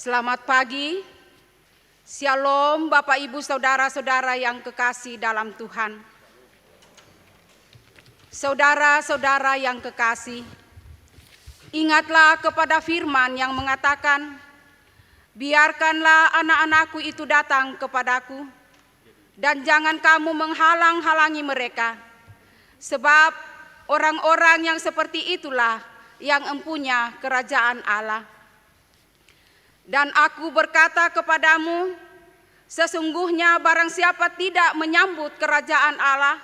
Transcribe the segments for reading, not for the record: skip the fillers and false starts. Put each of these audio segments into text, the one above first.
Selamat pagi, Shalom Bapak Ibu Saudara-saudara yang kekasih dalam Tuhan. Saudara-saudara yang kekasih, ingatlah kepada firman yang mengatakan, biarkanlah anak-anakku itu datang kepadaku, dan jangan kamu menghalang-halangi mereka, sebab orang-orang yang seperti itulah yang empunya kerajaan Allah. Dan aku berkata kepadamu, sesungguhnya barang siapa tidak menyambut kerajaan Allah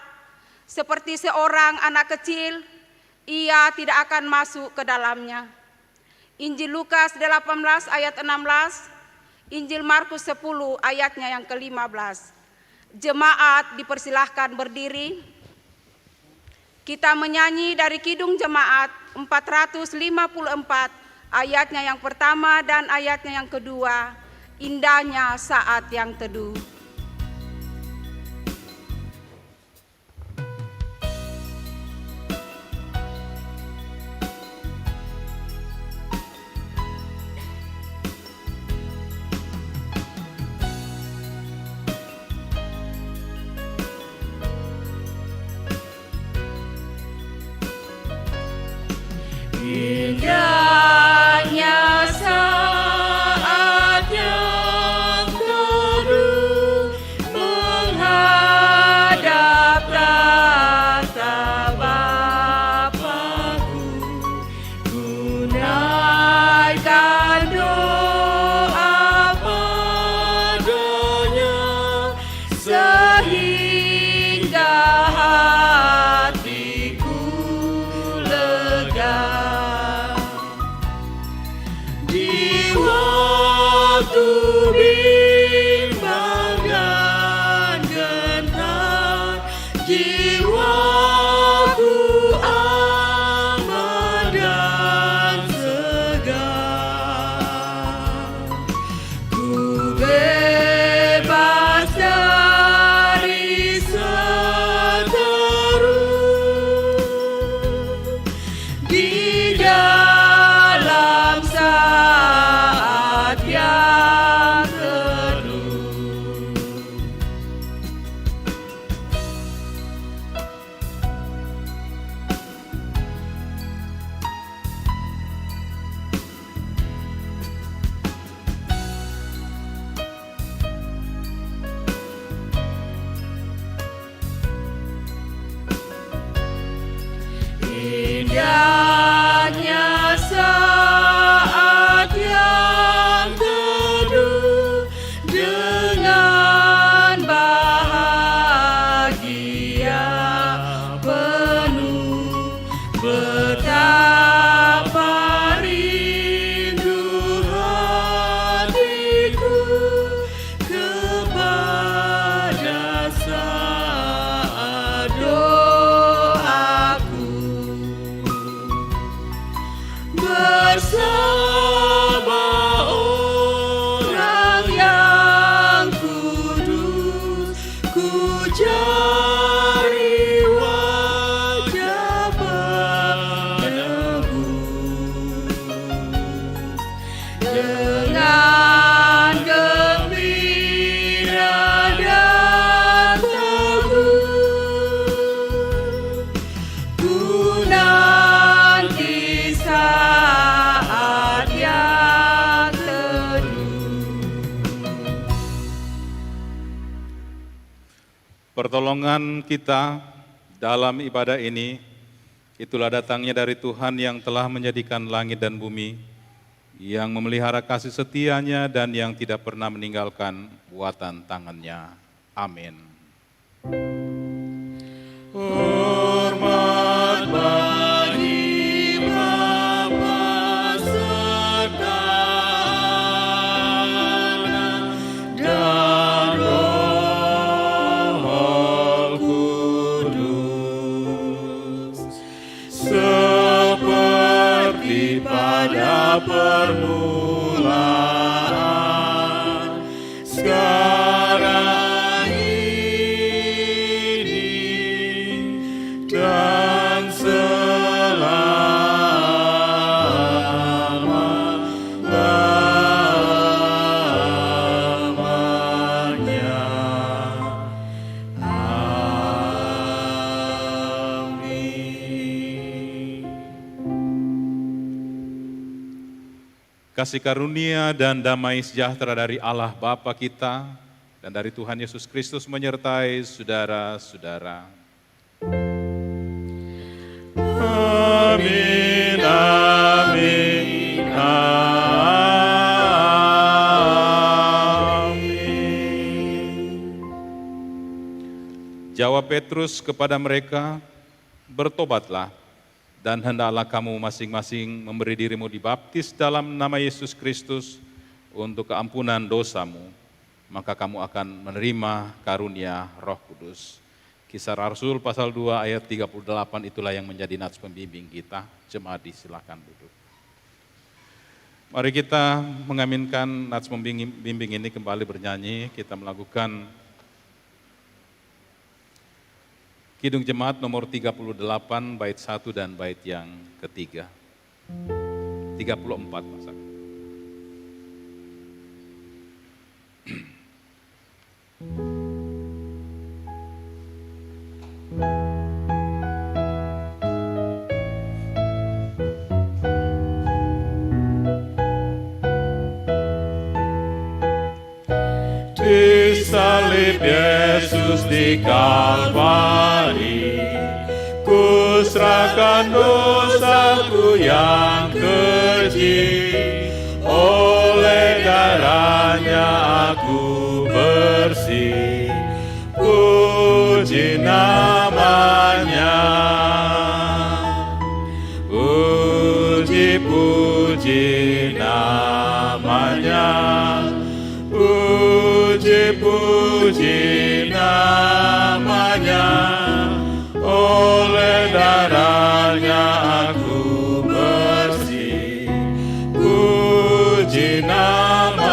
seperti seorang anak kecil, ia tidak akan masuk ke dalamnya. Injil Lukas 18 ayat 16, Injil Markus 10 ayatnya yang ke-15. Jemaat dipersilahkan berdiri. Kita menyanyi dari Kidung Jemaat 454, ayatnya yang pertama dan ayatnya yang kedua, indahnya saat yang teduh. Indahnya saat yang teduh menghadap tahta Bapa-Ku, tunaikan doa padanya sehingga hatiku lega. Waktu bimbang dan gentar, jiwaku aman dan segar. Ku bebas dari seteru di dalam saat yang teduh. Indahnya saat yang teduh dengan bahagia penuh, betapa rindu hatiku kepada saat doaku. Bersama orang yang kudus, ku cari wajah penebus. Dengan gembira dan teguh, ku nanti saat yang teduh. Pertolongan kita dalam ibadah ini, itulah datangnya dari Tuhan yang telah menjadikan langit dan bumi, yang memelihara kasih setianya dan yang tidak pernah meninggalkan buatan tangannya. Amin. Hormat bagi Bapa serta Anak dan Roh Kudus, seperti pada permulaan, sekarang ini, dan selama-lamanya. kasih karunia dan damai sejahtera dari Allah Bapa kita dan dari Tuhan Yesus Kristus menyertai saudara-saudara. Amin, amin, amin. Jawab Petrus kepada mereka, bertobatlah, dan hendaklah kamu masing-masing memberi dirimu dibaptis dalam nama Yesus Kristus untuk keampunan dosamu, maka kamu akan menerima karunia Roh Kudus. Kisah Rasul pasal 2 ayat 38 itulah yang menjadi nats pembimbing kita. Jemaat silakan duduk. Mari kita mengaminkan nats pembimbing ini kembali bernyanyi. Kita melakukan Kidung Jemaat nomor 38 bait 1 dan bait yang ketiga. 34 masa. Disalib Yesus di Kalvari, kuserahkan dosaku yang keji, oleh darahnya aku bersih, puji namanya, puji namanya, puji namanya, oleh darahnya aku bersih, puji namanya.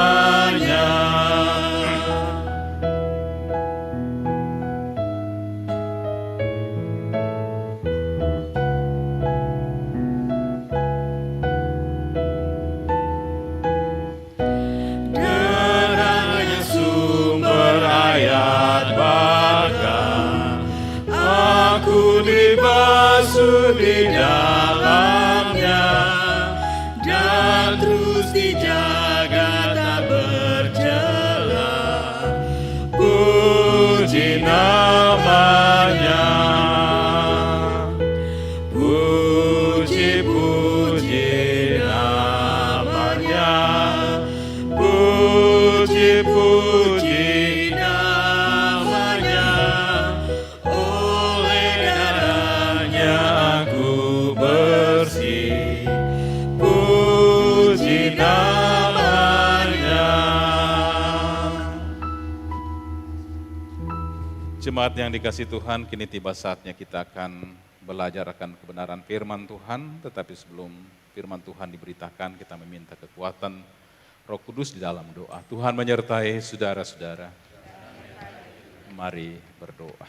Di dalamnya dan terus dijaga tak bercela, puji namanya, puji namanya, puji namanya, oleh darahnya bersih, puji namanya. Jemaat yang dikasihi Tuhan, kini tiba saatnya kita akan belajar akan kebenaran firman Tuhan, tetapi sebelum firman Tuhan diberitakan, kita meminta kekuatan Roh Kudus di dalam doa. Tuhan menyertai saudara-saudara. Mari berdoa.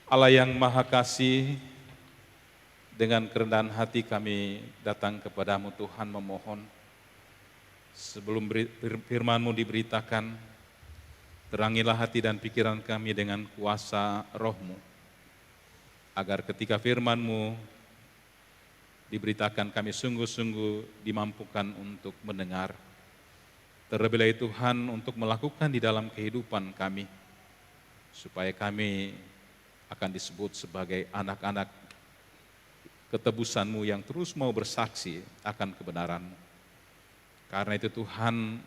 Allah yang Maha Kasih, dengan kerendahan hati kami datang kepadamu Tuhan memohon, sebelum firman-Mu diberitakan, terangilah hati dan pikiran kami dengan kuasa Roh-Mu, agar ketika firman-Mu diberitakan kami sungguh-sungguh dimampukan untuk mendengar, terlebih lagi Tuhan untuk melakukan di dalam kehidupan kami, supaya kami akan disebut sebagai anak-anak ketebusan-Mu yang terus mau bersaksi akan kebenaran-Mu. Karena itu Tuhan,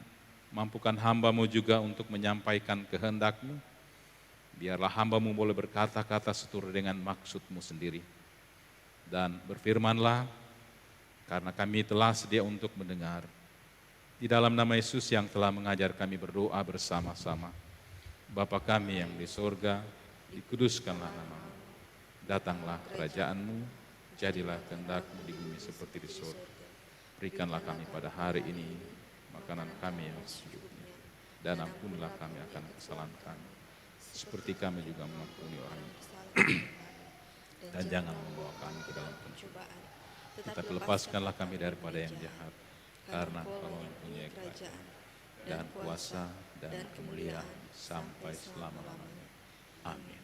mampukan hamba-Mu juga untuk menyampaikan kehendak-Mu. Biarlah hamba-Mu boleh berkata-kata seturut dengan maksud-Mu sendiri. Dan berfirmanlah, karena kami telah sedia untuk mendengar. Di dalam nama Yesus yang telah mengajar kami berdoa bersama-sama. Bapa kami yang di sorga, dikuduskanlah nama-Mu. Datanglah kerajaan-Mu, jadilah kehendak-Mu di bumi seperti di surga. Berikanlah kami pada hari ini makanan kami yang secukupnya, dan ampunilah kami akan kesalahan kami, seperti kami juga mengampuni orang. Dan jangan membawa kami ke dalam pencobaan, tetapi lepaskanlah kami daripada yang jahat, karena Engkau mempunyai kerajaan dan kuasa dan kemuliaan sampai selama-lamanya. Amin.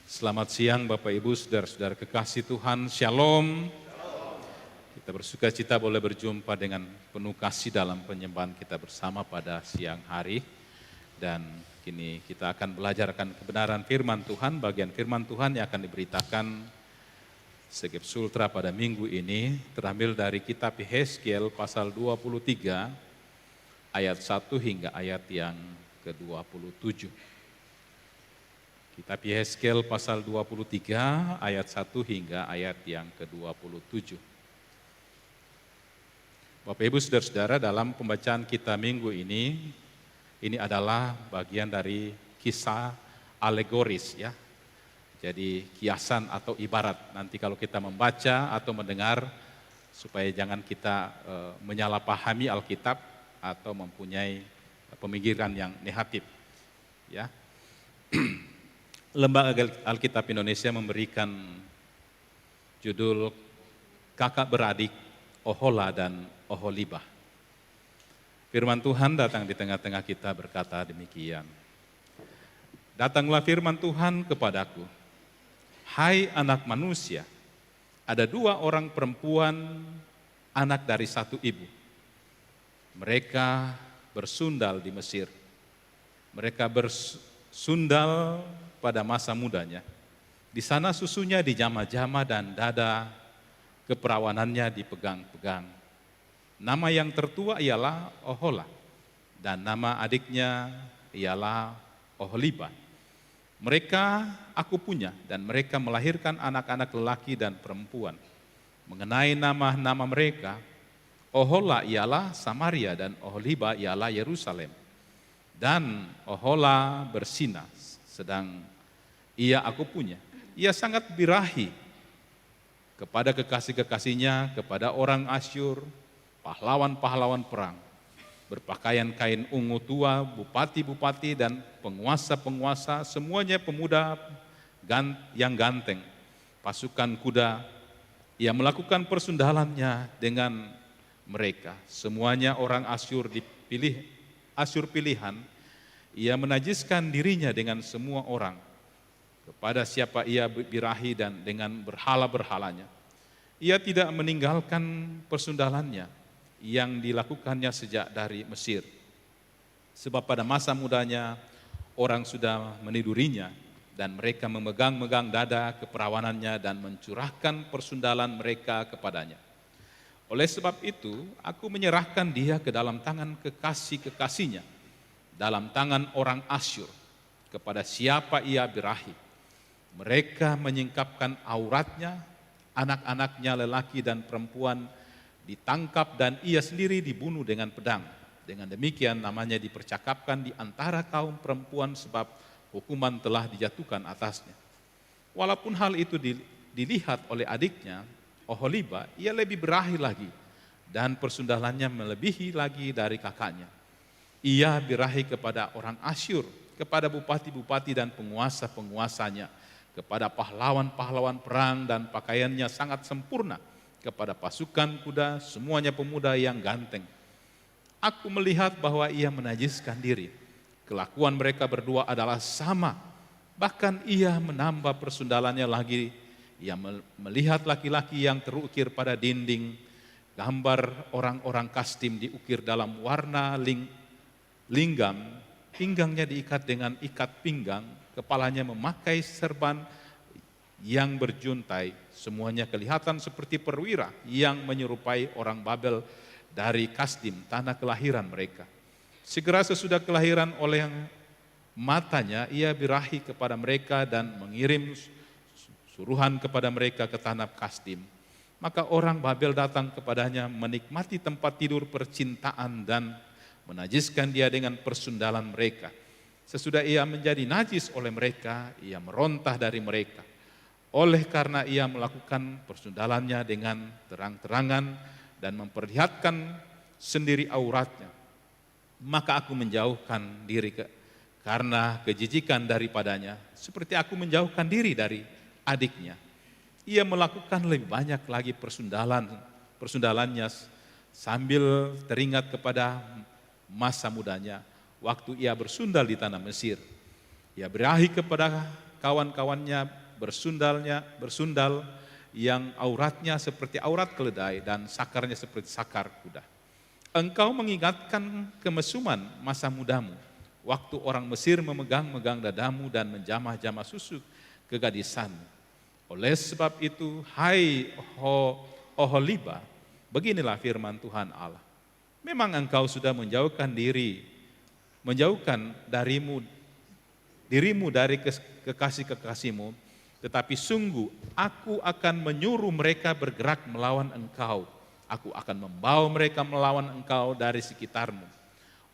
Selamat siang Bapak Ibu, saudara-saudara kekasih Tuhan, Shalom. Kita bersuka cita boleh berjumpa dengan penuh kasih dalam penyembahan kita bersama pada siang hari. Dan kini kita akan belajarkan kebenaran firman Tuhan, bagian firman Tuhan yang akan diberitakan Sekip Sultra pada minggu ini terambil dari kitab Yehezkiel pasal 23 ayat 1 hingga ayat yang ke-27. Kitab Yehezkiel pasal 23 ayat 1 hingga ayat yang ke-27. Bapak Ibu Saudara-saudara, dalam pembacaan kita minggu ini adalah bagian dari kisah alegoris ya. Jadi kiasan atau ibarat. Nanti kalau kita membaca atau mendengar supaya jangan kita menyalahpahami Alkitab atau mempunyai pemikiran yang negatif. Ya. Lembaga Alkitab Indonesia memberikan judul Kakak Beradik Ohola dan Oholibah. Firman Tuhan datang di tengah-tengah kita berkata demikian. Datanglah firman Tuhan kepadaku, hai anak manusia, ada 2 orang perempuan anak dari satu ibu. Mereka bersundal di Mesir. Mereka bersundal pada masa mudanya. Di sana susunya dijama-jama dan dada keperawanannya dipegang-pegang. Nama yang tertua ialah Ohola dan nama adiknya ialah Oholibah. Mereka aku punya dan mereka melahirkan anak-anak lelaki dan perempuan. Mengenai nama-nama mereka, Ohola ialah Samaria dan Oholibah ialah Yerusalem. Dan Ohola bersinar, sedang ia aku punya. Ia sangat birahi kepada kekasih-kekasihnya, kepada orang Asyur, pahlawan-pahlawan perang, berpakaian kain ungu tua, bupati-bupati dan penguasa-penguasa, semuanya pemuda yang ganteng, pasukan kuda. Ia melakukan persundalannya dengan mereka, semuanya orang Asyur Asyur pilihan. Ia menajiskan dirinya dengan semua orang, kepada siapa ia birahi dan dengan berhala-berhalanya. Ia tidak meninggalkan persundalannya yang dilakukannya sejak dari Mesir. Sebab pada masa mudanya orang sudah menidurinya dan mereka memegang-megang dada keperawanannya dan mencurahkan persundalan mereka kepadanya. Oleh sebab itu aku menyerahkan dia ke dalam tangan kekasih-kekasihnya, dalam tangan orang Asyur, kepada siapa ia birahi. Mereka menyingkapkan auratnya, anak-anaknya lelaki dan perempuan ditangkap dan ia sendiri dibunuh dengan pedang. Dengan demikian namanya dipercakapkan di antara kaum perempuan sebab hukuman telah dijatuhkan atasnya. Walaupun hal itu dilihat oleh adiknya, Oholibah, ia lebih birahi lagi dan persundalannya melebihi lagi dari kakaknya. Ia birahi kepada orang Asyur, kepada bupati-bupati dan penguasa-penguasanya, kepada pahlawan-pahlawan perang dan pakaiannya sangat sempurna, kepada pasukan kuda, semuanya pemuda yang ganteng. Aku melihat bahwa ia menajiskan diri. Kelakuan mereka berdua adalah sama, bahkan ia menambah persundalannya lagi. Ia melihat laki-laki yang terukir pada dinding, gambar orang-orang Kastim diukir dalam warna linggam, pinggangnya diikat dengan ikat pinggang, kepalanya memakai serban yang berjuntai, semuanya kelihatan seperti perwira yang menyerupai orang Babel dari Kasdim, tanah kelahiran mereka. Segera sesudah kelahiran oleh matanya, ia birahi kepada mereka dan mengirim suruhan kepada mereka ke tanah Kasdim. Maka orang Babel datang kepadanya menikmati tempat tidur percintaan dan menajiskan dia dengan persundalan mereka. Sesudah ia menjadi najis oleh mereka, ia merontah dari mereka. Oleh karena ia melakukan persundalannya dengan terang-terangan dan memperlihatkan sendiri auratnya, maka aku menjauhkan diri karena kejijikan daripadanya, seperti aku menjauhkan diri dari adiknya. Ia melakukan lebih banyak lagi persundalannya sambil teringat kepada masa mudanya, waktu ia bersundal di tanah Mesir. Ia birahi kepada kawan-kawannya bersundal, yang auratnya seperti aurat keledai dan sakarnya seperti sakar kuda. Engkau mengingatkan kemesuman masa mudamu, waktu orang Mesir memegang-megang dadamu dan menjamah-jamah susu kegadisanmu. Oleh sebab itu, hai Oholiba, beginilah firman Tuhan Allah. Memang engkau sudah menjauhkan dirimu dari kekasih-kekasihmu, tetapi sungguh aku akan menyuruh mereka bergerak melawan engkau. Aku akan membawa mereka melawan engkau dari sekitarmu.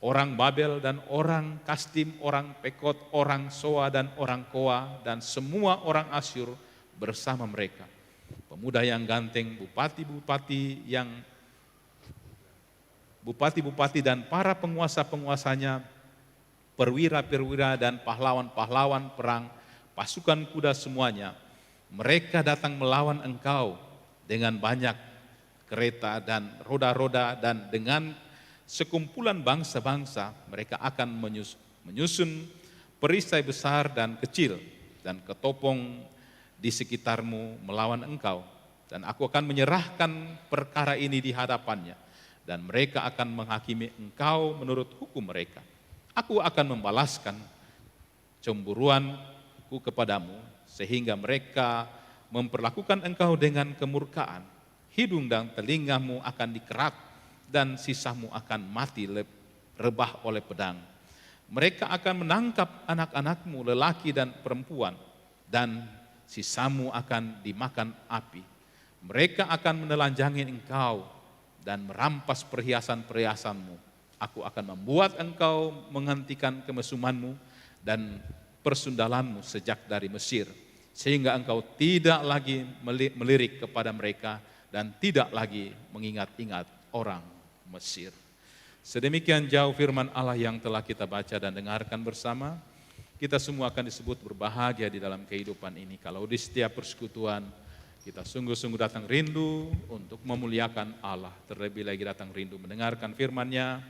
Orang Babel dan orang Kastim, orang Pekot, orang Soa dan orang Koa, dan semua orang Asyur bersama mereka. Pemuda yang ganteng, bupati-bupati dan para penguasa-penguasanya, perwira-perwira dan pahlawan-pahlawan perang, pasukan kuda semuanya, mereka datang melawan engkau dengan banyak kereta dan roda-roda, dan dengan sekumpulan bangsa-bangsa mereka akan menyusun perisai besar dan kecil dan ketopong di sekitarmu melawan engkau. Dan aku akan menyerahkan perkara ini di hadapannya, dan mereka akan menghakimi engkau menurut hukum mereka. Aku akan membalaskan cemburuanku kepadamu, sehingga mereka memperlakukan engkau dengan kemurkaan. Hidung dan telingamu akan dikerat, dan sisamu akan mati rebah oleh pedang. Mereka akan menangkap anak-anakmu lelaki dan perempuan, dan sisamu akan dimakan api. Mereka akan menelanjangi engkau dan merampas perhiasan-perhiasanmu. Aku akan membuat engkau menghentikan kemesumanmu dan persundalanmu sejak dari Mesir, sehingga engkau tidak lagi melirik kepada mereka dan tidak lagi mengingat-ingat orang Mesir. Sedemikian jauh firman Allah yang telah kita baca dan dengarkan bersama. Kita semua akan disebut berbahagia di dalam kehidupan ini kalau di setiap persekutuan kita sungguh-sungguh datang rindu untuk memuliakan Allah, terlebih lagi datang rindu mendengarkan firman-Nya,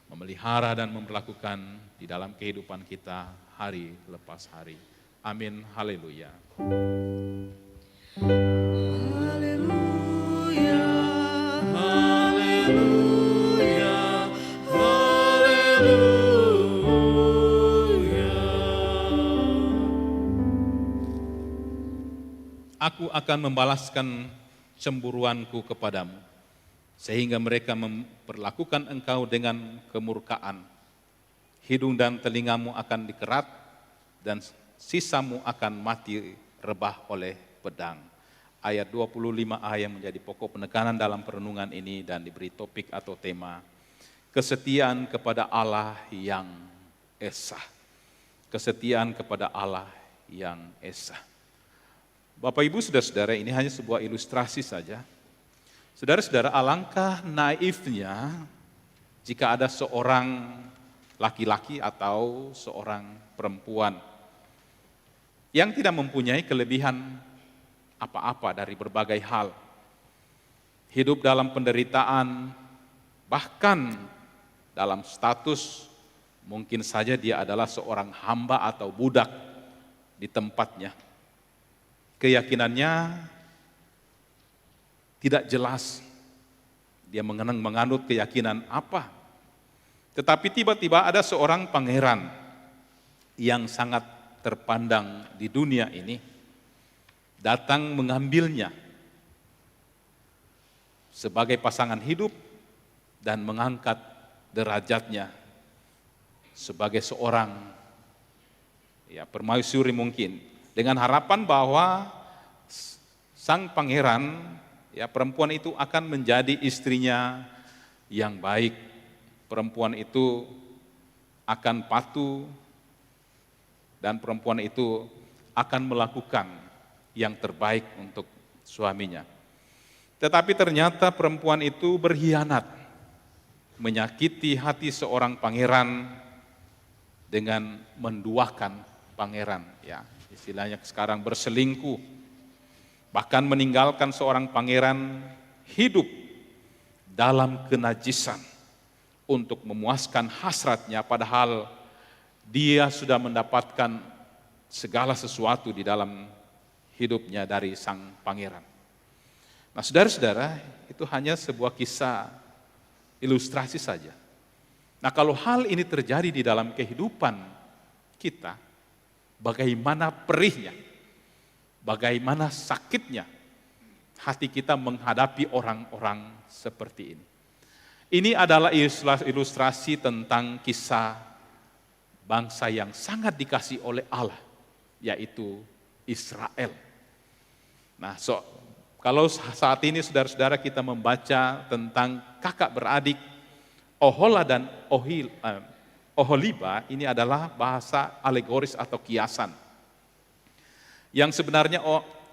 memelihara dan memperlakukan di dalam kehidupan kita hari lepas hari. Amin. Haleluya. Haleluya, haleluya, haleluya. Aku akan membalaskan cemburuanku kepadamu, sehingga mereka memperlakukan engkau dengan kemurkaan. Hidung dan telingamu akan dikerat, dan sisamu akan mati rebah oleh pedang. Ayat 25a yang menjadi pokok penekanan dalam perenungan ini dan diberi topik atau tema, kesetiaan kepada Allah yang esa. Kesetiaan kepada Allah yang esa. Bapak Ibu saudara-saudara, ini hanya sebuah ilustrasi saja. Saudara-saudara, alangkah naifnya jika ada seorang laki-laki atau seorang perempuan yang tidak mempunyai kelebihan apa-apa dari berbagai hal. Hidup dalam penderitaan, bahkan dalam status mungkin saja dia adalah seorang hamba atau budak di tempatnya. Keyakinannya tidak jelas, dia menganut keyakinan apa. Tetapi tiba-tiba ada seorang pangeran yang sangat terpandang di dunia ini, datang mengambilnya sebagai pasangan hidup dan mengangkat derajatnya sebagai seorang permaisuri mungkin, dengan harapan bahwa sang pangeran, perempuan itu akan menjadi istrinya yang baik. Perempuan itu akan patuh dan perempuan itu akan melakukan yang terbaik untuk suaminya. Tetapi ternyata perempuan itu berkhianat, menyakiti hati seorang pangeran dengan menduakan pangeran, istilahnya sekarang berselingkuh, bahkan meninggalkan seorang pangeran hidup dalam kenajisan untuk memuaskan hasratnya, padahal dia sudah mendapatkan segala sesuatu di dalam hidupnya dari sang pangeran. Nah, saudara-saudara, itu hanya sebuah kisah ilustrasi saja. Nah, kalau hal ini terjadi di dalam kehidupan kita, bagaimana perihnya, bagaimana sakitnya hati kita menghadapi orang-orang seperti ini. Ini adalah ilustrasi tentang kisah bangsa yang sangat dikasihi oleh Allah, yaitu Israel. Nah, kalau saat ini saudara-saudara kita membaca tentang kakak beradik Ohola dan Oholiba, ini adalah bahasa alegoris atau kiasan. Yang sebenarnya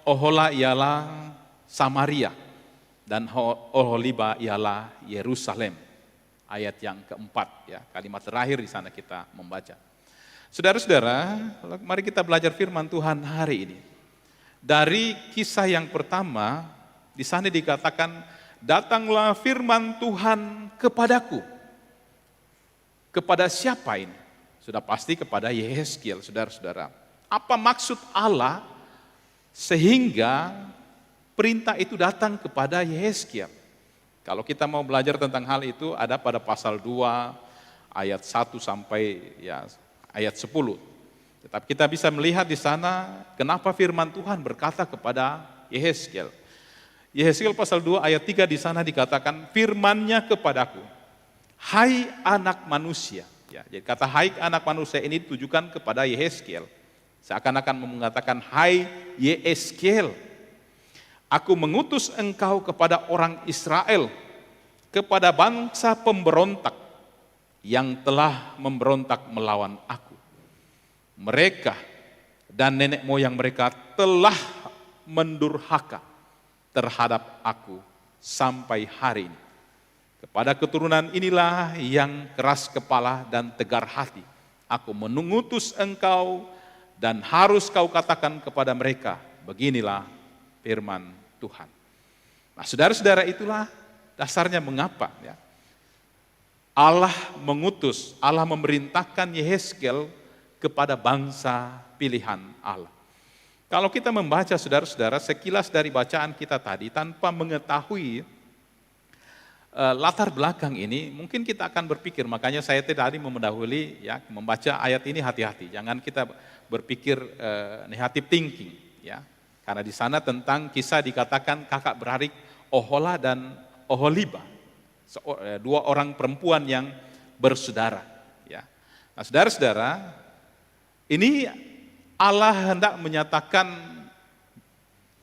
Ohola ialah Samaria dan Oholiba ialah Yerusalem. Ayat yang keempat, ya, kalimat terakhir di sana kita membaca. Saudara-saudara, mari kita belajar firman Tuhan hari ini. Dari kisah yang pertama, di sana dikatakan, datanglah firman Tuhan kepadaku. Kepada siapa ini? Sudah pasti kepada Yehezkiel, saudara-saudara. Apa maksud Allah sehingga perintah itu datang kepada Yehezkiel? Kalau kita mau belajar tentang hal itu, ada pada pasal 2, ayat 1 sampai ayat 10. Tetapi kita bisa melihat di sana kenapa firman Tuhan berkata kepada Yehezkiel. Yehezkiel pasal 2 ayat 3 di sana dikatakan, firman-Nya kepadaku, hai anak manusia. Ya, jadi kata hai anak manusia ini ditujukan kepada Yehezkiel. Seakan-akan mengatakan, hai Yehezkiel, aku mengutus engkau kepada orang Israel, kepada bangsa pemberontak yang telah memberontak melawan aku. Mereka dan nenek moyang mereka telah mendurhaka terhadap aku sampai hari ini. Kepada keturunan inilah yang keras kepala dan tegar hati, aku mengutus engkau dan harus kau katakan kepada mereka, beginilah firman Tuhan. Nah, saudara-saudara, itulah dasarnya mengapa Allah mengutus, Allah memerintahkan Yehezkiel kepada bangsa pilihan Allah. Kalau kita membaca, saudara-saudara, sekilas dari bacaan kita tadi tanpa mengetahui latar belakang ini, mungkin kita akan berpikir, makanya saya tadi mendahului membaca ayat ini hati-hati, jangan kita berpikir negative thinking, ya. Karena di sana tentang kisah dikatakan kakak beradik Ohola dan Oholiba, dua orang perempuan yang bersaudara. Ya. Nah, saudara-saudara, ini Allah hendak menyatakan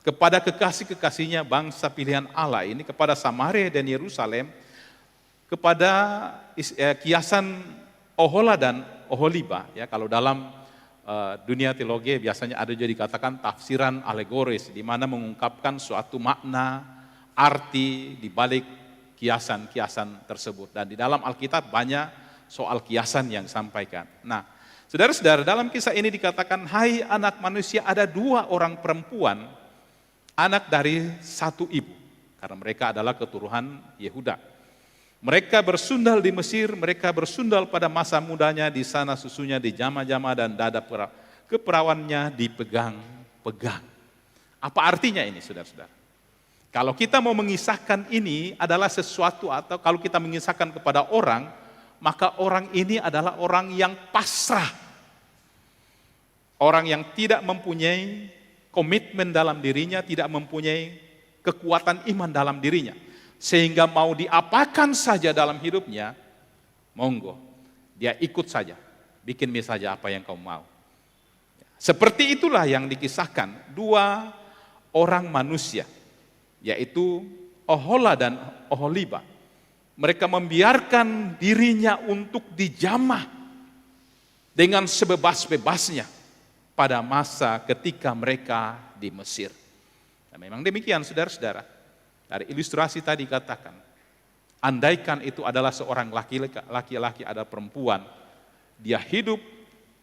kepada kekasih-kekasihnya bangsa pilihan Allah ini, kepada Samaria dan Yerusalem, kepada kiasan Ohola dan Oholiba. Ya, kalau dalam dunia teologi biasanya ada juga dikatakan tafsiran alegoris, di mana mengungkapkan suatu makna, arti di balik kiasan-kiasan tersebut. Dan di dalam Alkitab banyak soal kiasan yang disampaikan. Nah, saudara-saudara, dalam kisah ini dikatakan, hai anak manusia, ada dua orang perempuan, anak dari satu ibu, karena mereka adalah keturunan Yehuda. Mereka bersundal di Mesir, mereka bersundal pada masa mudanya, di sana susunya dijama-jama dan dada keperawannya dipegang-pegang. Apa artinya ini, saudara-saudara? Kalau kita mau mengisahkan ini adalah sesuatu, atau kalau kita mengisahkan kepada orang, maka orang ini adalah orang yang pasrah. Orang yang tidak mempunyai komitmen dalam dirinya, tidak mempunyai kekuatan iman dalam dirinya. Sehingga mau diapakan saja dalam hidupnya, monggo, dia ikut saja, bikin saja apa yang kau mau. Seperti itulah yang dikisahkan dua orang manusia, yaitu Ohola dan Oholiba. Mereka membiarkan dirinya untuk dijamah dengan sebebas-bebasnya pada masa ketika mereka di Mesir. Dan memang demikian, saudara-saudara. Dari ilustrasi tadi katakan, andaikan itu adalah seorang laki-laki ada perempuan, dia hidup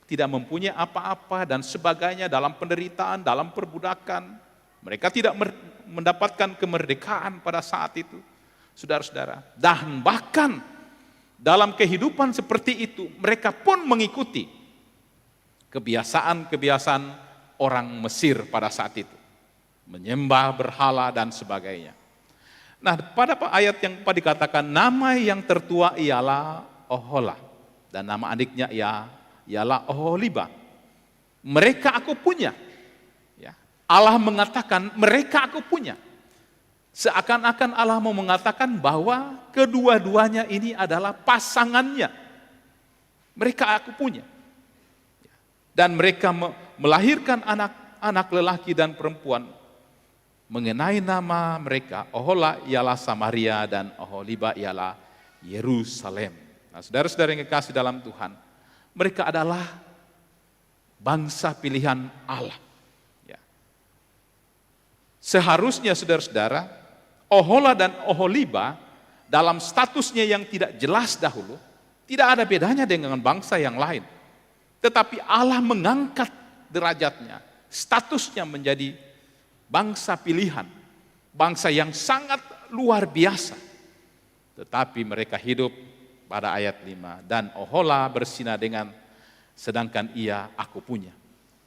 tidak mempunyai apa-apa dan sebagainya dalam penderitaan, dalam perbudakan, mereka tidak mendapatkan kemerdekaan pada saat itu, saudara-saudara. Dan bahkan dalam kehidupan seperti itu, mereka pun mengikuti kebiasaan-kebiasaan orang Mesir pada saat itu, menyembah berhala dan sebagainya. Nah, pada ayat yang dikatakan nama yang tertua ialah Ohola dan nama adiknya ialah Oholiba. Mereka aku punya. Ya. Allah mengatakan mereka aku punya. Seakan-akan Allah mau mengatakan bahwa kedua-duanya ini adalah pasangannya. Mereka aku punya. Dan mereka melahirkan anak lelaki dan perempuan. Mengenai nama mereka, Ohola ialah Samaria dan Oholiba ialah Yerusalem. Nah, saudara-saudara yang kekasih dalam Tuhan, mereka adalah bangsa pilihan Allah. Ya. Seharusnya saudara-saudara, Ohola dan Oholiba dalam statusnya yang tidak jelas dahulu, tidak ada bedanya dengan bangsa yang lain. Tetapi Allah mengangkat derajatnya, statusnya menjadi bangsa pilihan, bangsa yang sangat luar biasa. Tetapi mereka hidup pada ayat 5, dan Ohola berzina dengan, sedangkan ia aku punya.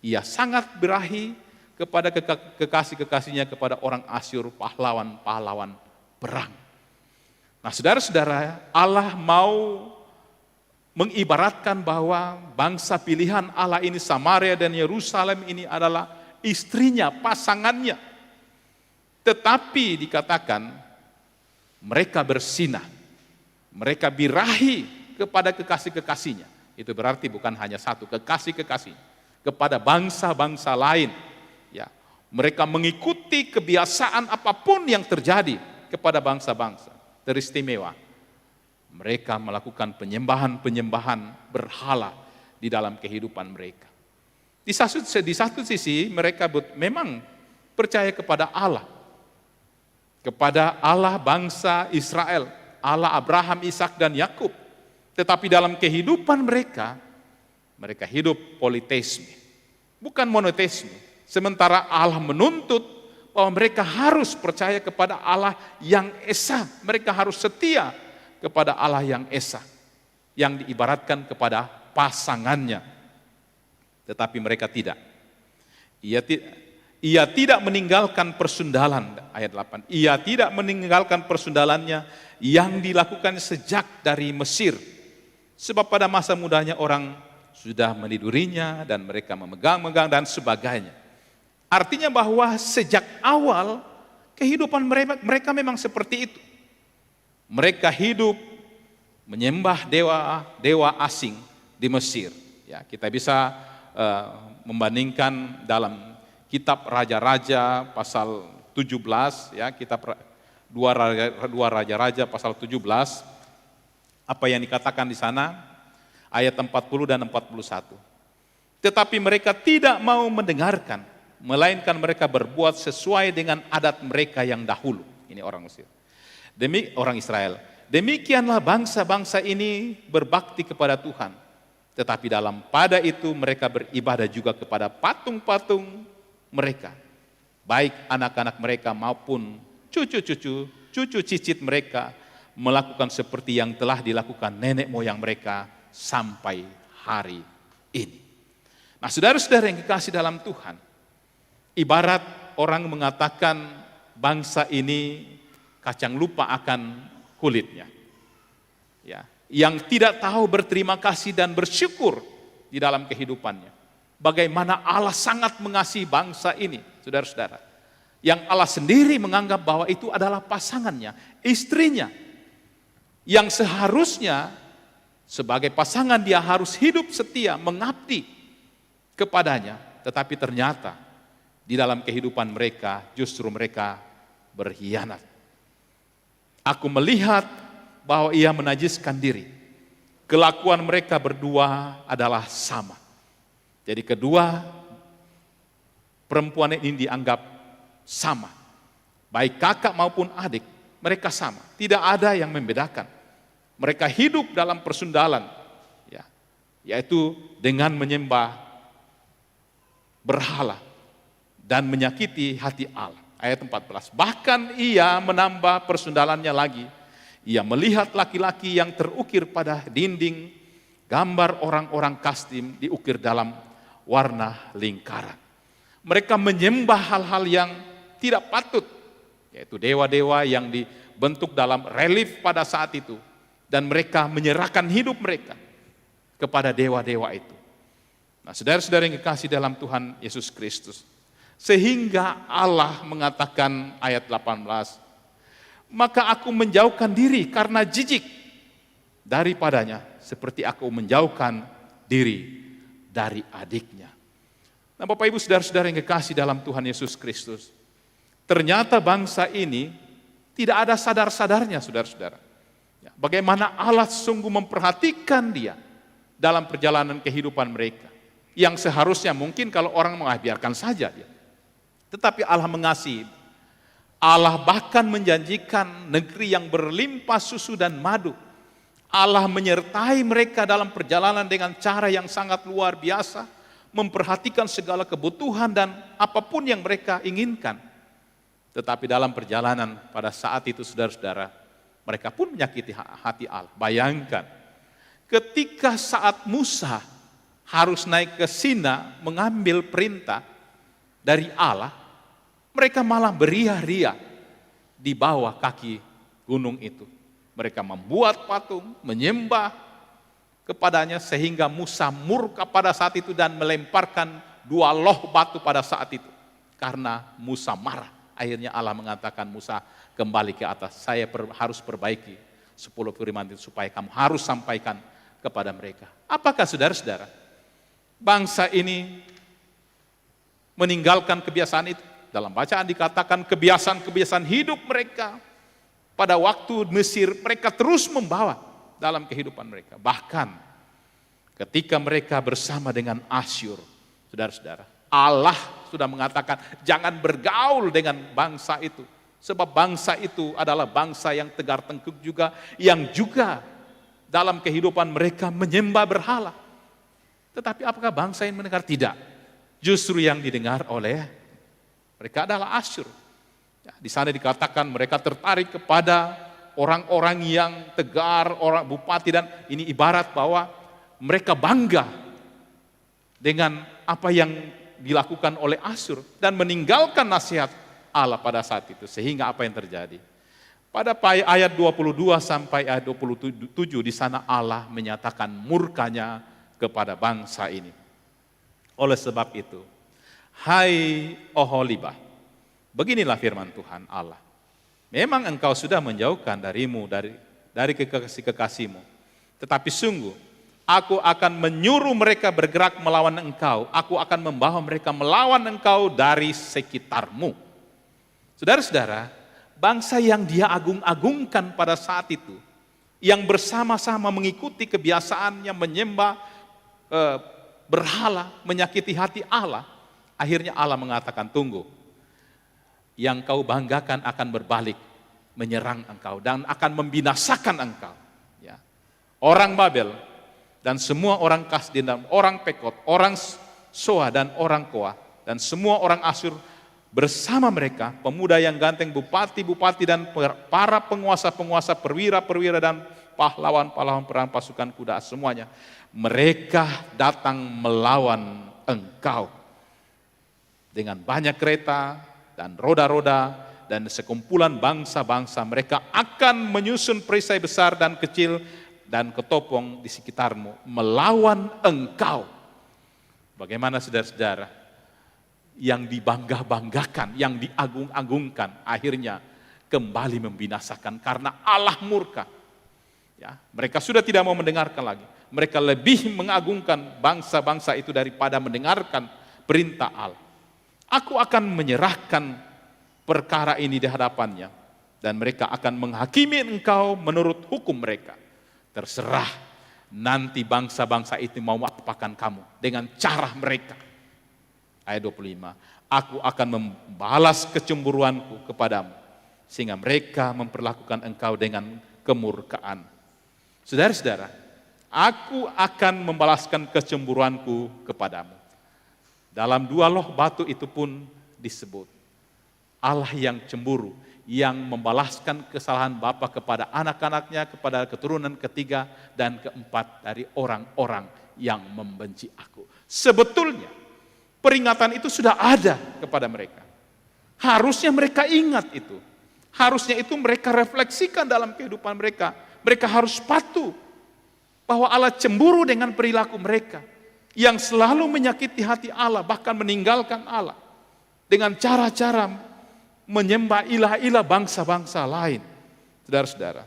Ia sangat berahi kepada kekasih-kekasihnya, kepada orang Asyur, pahlawan-pahlawan perang. Nah, saudara-saudara, Allah mau mengibaratkan bahwa bangsa pilihan Allah ini, Samaria dan Yerusalem ini adalah istrinya, pasangannya. Tetapi dikatakan mereka berzina, mereka birahi kepada kekasih-kekasihnya. Itu berarti bukan hanya satu, kekasih-kekasih kepada bangsa-bangsa lain. Ya, mereka mengikuti kebiasaan apapun yang terjadi kepada bangsa-bangsa. Teristimewa, mereka melakukan penyembahan-penyembahan berhala di dalam kehidupan mereka. Di satu sisi mereka memang percaya kepada Allah bangsa Israel, Allah Abraham, Ishak dan Yakub. Tetapi dalam kehidupan mereka hidup politeisme, bukan monoteisme. Sementara Allah menuntut bahwa mereka harus percaya kepada Allah yang esa, mereka harus setia kepada Allah yang esa, yang diibaratkan kepada pasangannya. Tetapi mereka tidak. Ia tidak meninggalkan persundalan, ayat 8. Ia tidak meninggalkan persundalannya yang dilakukan sejak dari Mesir. Sebab pada masa mudanya orang sudah menidurinya dan mereka memegang-megang dan sebagainya. Artinya bahwa sejak awal kehidupan mereka memang seperti itu. Mereka hidup menyembah dewa asing di Mesir. Ya, kita bisa membandingkan dalam kitab Raja-Raja pasal 17, ya, kitab dua Raja-Raja pasal 17, apa yang dikatakan di sana, ayat 40 dan 41. Tetapi mereka tidak mau mendengarkan, melainkan mereka berbuat sesuai dengan adat mereka yang dahulu. Ini orang Mesir. Orang Israel. Demikianlah bangsa-bangsa ini berbakti kepada Tuhan. Tetapi pada itu mereka beribadah juga kepada patung-patung mereka. Baik anak-anak mereka maupun cucu cicit mereka melakukan seperti yang telah dilakukan nenek moyang mereka sampai hari ini. Nah, saudara-saudara yang dikasih dalam Tuhan, ibarat orang mengatakan bangsa ini kacang lupa akan kulitnya. Ya, yang tidak tahu berterima kasih dan bersyukur di dalam kehidupannya. Bagaimana Allah sangat mengasihi bangsa ini, saudara-saudara. Yang Allah sendiri menganggap bahwa itu adalah pasangannya, istrinya. Yang seharusnya sebagai pasangan dia harus hidup setia, mengabdi kepadanya. Tetapi ternyata di dalam kehidupan mereka justru mereka berkhianat. Aku melihat bahwa ia menajiskan diri. Kelakuan mereka berdua adalah sama. Jadi kedua perempuan ini dianggap sama. Baik kakak maupun adik, mereka sama. Tidak ada yang membedakan. Mereka hidup dalam persundalan, ya, yaitu dengan menyembah berhala dan menyakiti hati Allah. Ayat 14. Bahkan ia menambah persundalannya lagi. Ia melihat laki-laki yang terukir pada dinding, gambar orang-orang Kasdim diukir dalam warna lingkaran. Mereka menyembah hal-hal yang tidak patut, yaitu dewa-dewa yang bentuk dalam relief pada saat itu. Dan mereka menyerahkan hidup mereka kepada dewa-dewa itu. Nah, saudara-saudara yang kekasih dalam Tuhan Yesus Kristus, sehingga Allah mengatakan ayat 18, maka aku menjauhkan diri karena jijik daripadanya, seperti aku menjauhkan diri dari adiknya. Nah, Bapak Ibu saudara-saudara yang kekasih dalam Tuhan Yesus Kristus, ternyata bangsa ini tidak ada sadar-sadarnya, saudara-saudara. Ya, bagaimana Allah sungguh memperhatikan dia dalam perjalanan kehidupan mereka. Yang seharusnya mungkin kalau orang biarkan saja dia. Tetapi Allah mengasihi. Allah bahkan menjanjikan negeri yang berlimpah susu dan madu. Allah menyertai mereka dalam perjalanan dengan cara yang sangat luar biasa, memperhatikan segala kebutuhan dan apapun yang mereka inginkan. Tetapi dalam perjalanan pada saat itu saudara-saudara, mereka pun menyakiti hati Allah. Bayangkan, ketika saat Musa harus naik ke Sina mengambil perintah dari Allah, mereka malah beria-ria di bawah kaki gunung itu. Mereka membuat patung, menyembah kepadanya sehingga Musa murka pada saat itu dan melemparkan 2 loh batu pada saat itu. Karena Musa marah. Akhirnya Allah mengatakan, Musa kembali ke atas, saya harus perbaiki 10 firman itu supaya kamu harus sampaikan kepada mereka. Apakah saudara-saudara, bangsa ini meninggalkan kebiasaan itu? Dalam bacaan dikatakan kebiasaan-kebiasaan hidup mereka pada waktu Mesir mereka terus membawa dalam kehidupan mereka. Bahkan ketika mereka bersama dengan Asyur, saudara-saudara, Allah sudah mengatakan jangan bergaul dengan bangsa itu. Sebab bangsa itu adalah bangsa yang tegar tengkuk juga, yang juga dalam kehidupan mereka menyembah berhala. Tetapi apakah bangsa ini mendengar? Tidak. Justru yang didengar oleh mereka adalah Asyur. Ya, di sana dikatakan mereka tertarik kepada orang-orang yang tegar, orang bupati, dan ini ibarat bahwa mereka bangga dengan apa yang dilakukan oleh Asyur dan meninggalkan nasihat Allah pada saat itu. Sehingga apa yang terjadi? Pada ayat 22 sampai ayat 27 di sana Allah menyatakan murkanya kepada bangsa ini. Oleh sebab itu, hai Oholibah, beginilah firman Tuhan Allah. Memang engkau sudah menjauhkan darimu dari kekasih-kekasihmu. Tetapi sungguh, aku akan menyuruh mereka bergerak melawan engkau. Aku akan membawa mereka melawan engkau dari sekitarmu. Saudara-saudara, bangsa yang dia agung-agungkan pada saat itu, yang bersama-sama mengikuti kebiasaannya menyembah berhala, menyakiti hati Allah, akhirnya Allah mengatakan, tunggu, yang kau banggakan akan berbalik, menyerang engkau, dan akan membinasakan engkau. Ya. Orang Babel, dan semua orang Kasdin, dan orang Pekot, orang Soa, dan orang Koa, dan semua orang Asyur, bersama mereka, pemuda yang ganteng, bupati-bupati, dan para penguasa-penguasa, perwira-perwira, dan pahlawan-pahlawan perang pasukan kuda, semuanya, mereka datang melawan engkau dengan banyak kereta dan roda-roda dan sekumpulan bangsa-bangsa. Mereka akan menyusun perisai besar dan kecil dan ketopong di sekitarmu melawan engkau. Bagaimana saudara-saudara, yang dibangga-banggakan, yang diagung-agungkan, akhirnya kembali membinasakan karena Allah murka. Ya, mereka sudah tidak mau mendengarkan lagi. Mereka lebih mengagungkan bangsa-bangsa itu daripada mendengarkan perintah Allah. Aku akan menyerahkan perkara ini di hadapannya, dan mereka akan menghakimi engkau menurut hukum mereka. Terserah nanti bangsa-bangsa itu mau apakan kamu dengan cara mereka. Ayat 25, aku akan membalas kecemburuanku kepadamu, sehingga mereka memperlakukan engkau dengan kemurkaan. Saudara-saudara, aku akan membalaskan kecemburuanku kepadamu. Dalam 2 loh batu itu pun disebut Allah yang cemburu, yang membalaskan kesalahan bapa kepada anak-anaknya, kepada keturunan ketiga dan keempat dari orang-orang yang membenci aku. Sebetulnya peringatan itu sudah ada kepada mereka. Harusnya mereka ingat itu. Harusnya itu mereka refleksikan dalam kehidupan mereka. Mereka harus patuh bahwa Allah cemburu dengan perilaku mereka yang selalu menyakiti hati Allah, bahkan meninggalkan Allah dengan cara-cara menyembah ilah-ilah bangsa-bangsa lain. Saudara-saudara,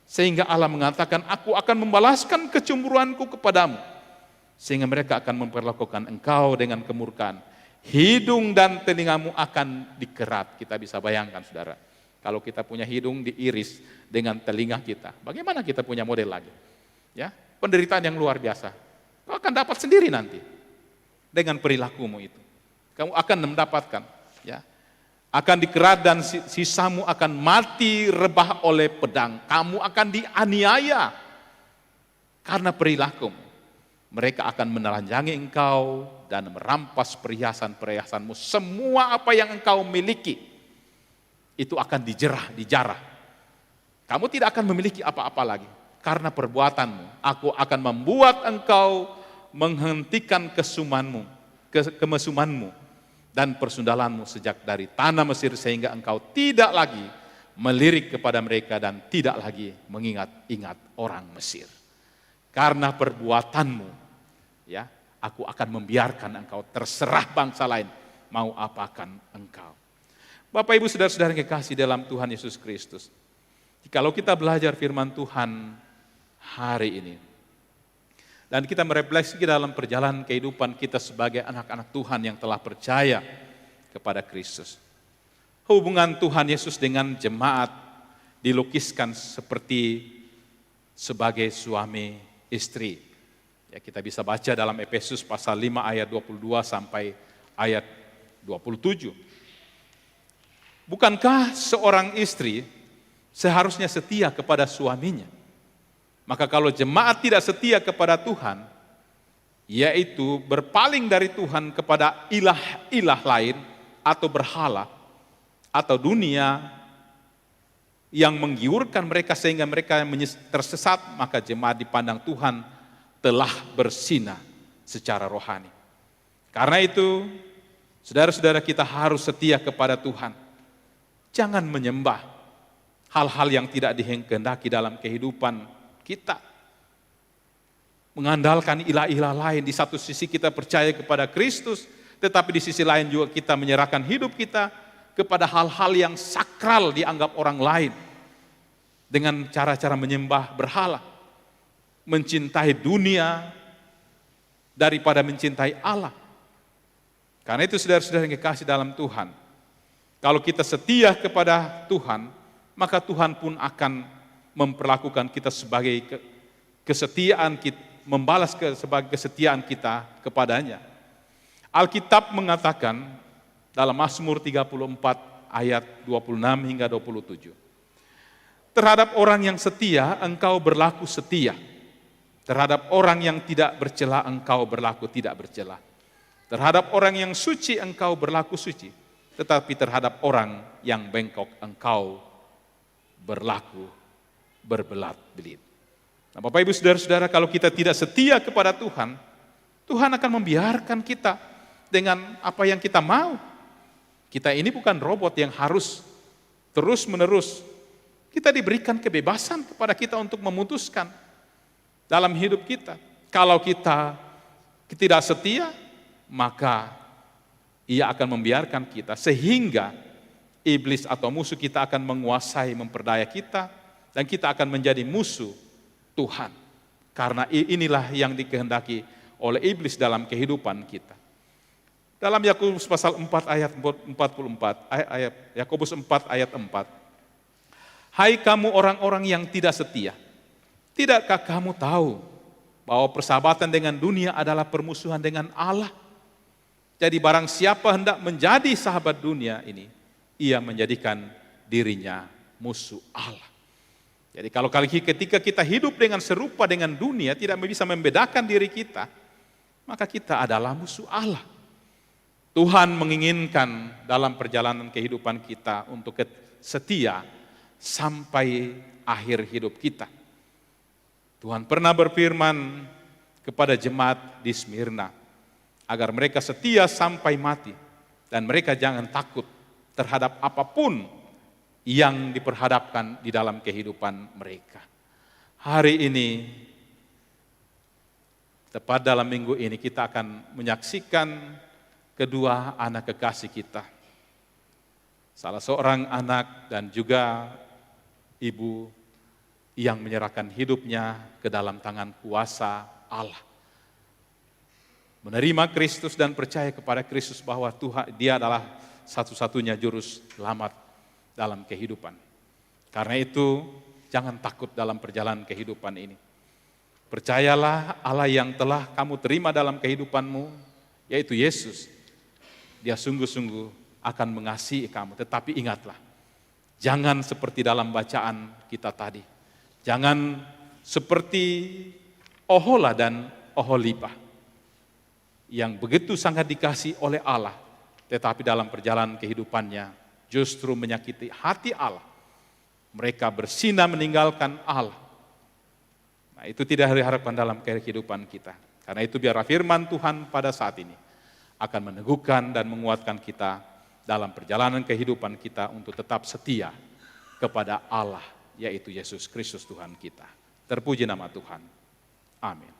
sehingga Allah mengatakan, aku akan membalaskan kecemburuanku kepadamu, sehingga mereka akan memperlakukan engkau dengan kemurkaan. Hidung dan telingamu akan dikerat. Kita bisa bayangkan, saudara, kalau kita punya hidung diiris dengan telinga kita, bagaimana kita punya model lagi? Ya, penderitaan yang luar biasa. Kau akan dapat sendiri nanti dengan perilakumu itu. Kamu akan mendapatkan, ya, akan dikerat dan sisamu akan mati rebah oleh pedang. Kamu akan dianiaya karena perilakumu. Mereka akan menelanjangi engkau dan merampas perhiasan-perhiasanmu. Semua apa yang engkau miliki itu akan dijarah. Kamu tidak akan memiliki apa-apa lagi karena perbuatanmu. Aku akan membuat engkau menghentikan kemesumanmu dan persundalanmu sejak dari tanah Mesir, sehingga engkau tidak lagi melirik kepada mereka dan tidak lagi mengingat-ingat orang Mesir. Karena perbuatanmu, ya, aku akan membiarkan engkau terserah bangsa lain mau apakan engkau. Bapak Ibu saudara-saudara yang kekasih dalam Tuhan Yesus Kristus, kalau kita belajar firman Tuhan hari ini, dan kita merefleksi dalam perjalanan kehidupan kita sebagai anak-anak Tuhan yang telah percaya kepada Kristus, hubungan Tuhan Yesus dengan jemaat dilukiskan seperti sebagai suami istri. Ya, kita bisa baca dalam Efesus pasal 5 ayat 22 sampai ayat 27. Bukankah seorang istri seharusnya setia kepada suaminya? Maka kalau jemaat tidak setia kepada Tuhan, yaitu berpaling dari Tuhan kepada ilah-ilah lain atau berhala atau dunia yang menggiurkan mereka sehingga mereka tersesat, maka jemaat dipandang Tuhan telah bersinah secara rohani. Karena itu, saudara-saudara, kita harus setia kepada Tuhan. Jangan menyembah hal-hal yang tidak dikehendaki dalam kehidupan kita. Mengandalkan ilah-ilah lain. Di satu sisi kita percaya kepada Kristus, tetapi di sisi lain juga kita menyerahkan hidup kita kepada hal-hal yang sakral dianggap orang lain. Dengan cara-cara menyembah berhala. Mencintai dunia daripada mencintai Allah. Karena itu saudara-saudara yang kekasih dalam Tuhan, kalau kita setia kepada Tuhan, maka Tuhan pun akan memperlakukan kita sebagai kesetiaan kita, membalas sebagai kesetiaan kita kepadanya. Alkitab mengatakan dalam Mazmur 34 ayat 26 hingga 27. Terhadap orang yang setia, engkau berlaku setia. Terhadap orang yang tidak bercela, engkau berlaku tidak bercela. Terhadap orang yang suci, engkau berlaku suci. Tetapi terhadap orang yang bengkok, engkau berlaku berbelat-belit. Nah, Bapak Ibu saudara-saudara, kalau kita tidak setia kepada Tuhan, Tuhan akan membiarkan kita dengan apa yang kita mau. Kita ini bukan robot yang harus terus-menerus. Kita diberikan kebebasan kepada kita untuk memutuskan dalam hidup kita. Kalau kita tidak setia, maka Ia akan membiarkan kita sehingga iblis atau musuh kita akan menguasai, memperdaya kita, dan kita akan menjadi musuh Tuhan. Karena inilah yang dikehendaki oleh iblis dalam kehidupan kita. Dalam Yakobus pasal 4 ayat 44, Yakobus 4 ayat 4. Hai kamu orang-orang yang tidak setia, tidakkah kamu tahu bahwa persahabatan dengan dunia adalah permusuhan dengan Allah? Jadi barang siapa hendak menjadi sahabat dunia ini, ia menjadikan dirinya musuh Allah. Jadi kalau ketika kita hidup dengan serupa dengan dunia, tidak bisa membedakan diri kita, maka kita adalah musuh Allah. Tuhan menginginkan dalam perjalanan kehidupan kita untuk setia sampai akhir hidup kita. Tuhan pernah berfirman kepada jemaat di Smyrna, agar mereka setia sampai mati, dan mereka jangan takut terhadap apapun yang diperhadapkan di dalam kehidupan mereka. Hari ini, tepat dalam minggu ini kita akan menyaksikan kedua anak kekasih kita. Salah seorang anak dan juga ibu yang menyerahkan hidupnya ke dalam tangan kuasa Allah. Menerima Kristus dan percaya kepada Kristus bahwa Tuhan, Dia adalah satu-satunya juru selamat dalam kehidupan. Karena itu, jangan takut dalam perjalanan kehidupan ini. Percayalah Allah yang telah kamu terima dalam kehidupanmu, yaitu Yesus. Dia sungguh-sungguh akan mengasihi kamu. Tetapi ingatlah, jangan seperti dalam bacaan kita tadi. Jangan seperti Ohola dan Oholibah yang begitu sangat dikasih oleh Allah, tetapi dalam perjalanan kehidupannya justru menyakiti hati Allah. Mereka bersinah meninggalkan Allah. Nah, itu tidak diharapkan dalam kehidupan kita. Karena itu biarlah firman Tuhan pada saat ini akan meneguhkan dan menguatkan kita dalam perjalanan kehidupan kita untuk tetap setia kepada Allah, yaitu Yesus Kristus Tuhan kita. Terpuji nama Tuhan. Amin.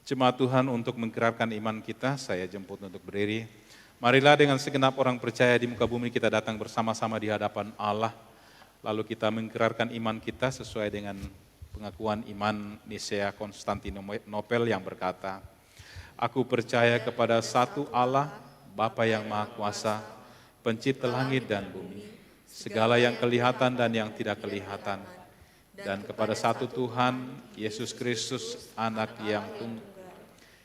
Jemaat Tuhan, untuk menggerakkan iman kita, saya jemput untuk berdiri. Marilah dengan segenap orang percaya di muka bumi kita datang bersama-sama di hadapan Allah. Lalu kita menggerakkan iman kita sesuai dengan pengakuan iman Nisea Konstantinopel yang berkata, Aku percaya kepada satu Allah, Bapa yang Maha Kuasa, pencipta langit dan bumi, segala yang kelihatan dan yang tidak kelihatan, dan kepada satu Tuhan, Yesus Kristus, anak yang tunggal,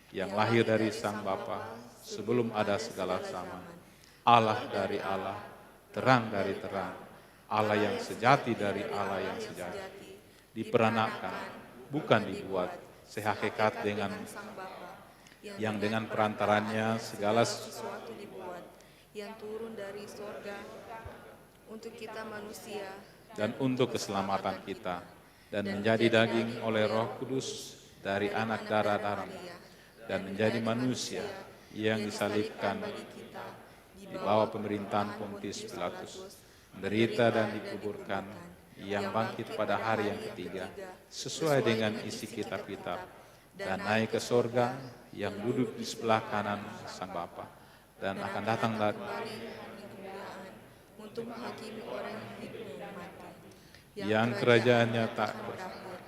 yang lahir dari Sang Bapa, sebelum ada segala zaman, Allah dari Allah, terang dari terang, Allah yang sejati dari Allah yang sejati, diperanakan, bukan dibuat, sehakikat dengan yang dengan perantaranya segala sesuatu dibuat, yang turun dari sorga untuk kita manusia dan untuk keselamatan kita, dan menjadi daging oleh Roh Kudus dari anak darah-darah, dan menjadi manusia yang disalibkan di bawah pemerintahan Pontius Pilatus, menderita dan dikuburkan, yang bangkit pada hari yang ketiga, sesuai dengan isi kitab-kitab, dan naik ke sorga, yang duduk di sebelah kanan Sang Bapa, dan akan datang lagi untuk menghakimi orang hidup dan mati, yang kerajaannya tak berakhir.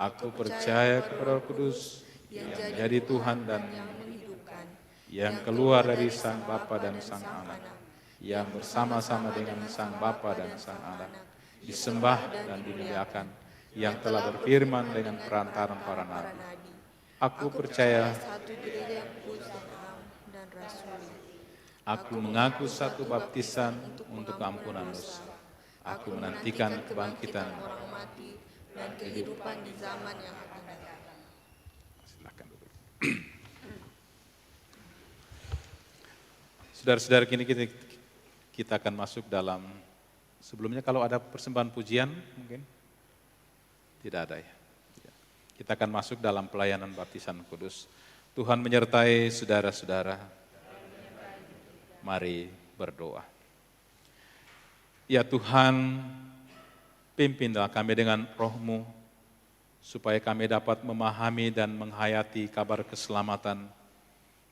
Aku percaya kepada Roh Kudus yang menjadi Tuhan dan menghidupkan, yang keluar dari Sang Bapa dan Sang Anak, yang bersama-sama dengan Sang Bapa dan Sang Anak, disembah dan dimuliakan, yang telah berfirman dengan perantaran para nabi. Aku percaya, satu gereja yang kudus dan am dan rasuli. aku mengaku satu baptisan untuk keampunan dosa. Aku menantikan kebangkitan. Orang mati dan kehidupan di zaman yang akan datang. Silakan duduk. Saudara-saudara, kini kita akan masuk dalam, sebelumnya kalau ada persembahan pujian mungkin? Tidak ada ya. Kita akan masuk dalam pelayanan baptisan kudus. Tuhan menyertai saudara-saudara. Mari berdoa. Ya Tuhan, pimpinlah kami dengan Roh-Mu, supaya kami dapat memahami dan menghayati kabar keselamatan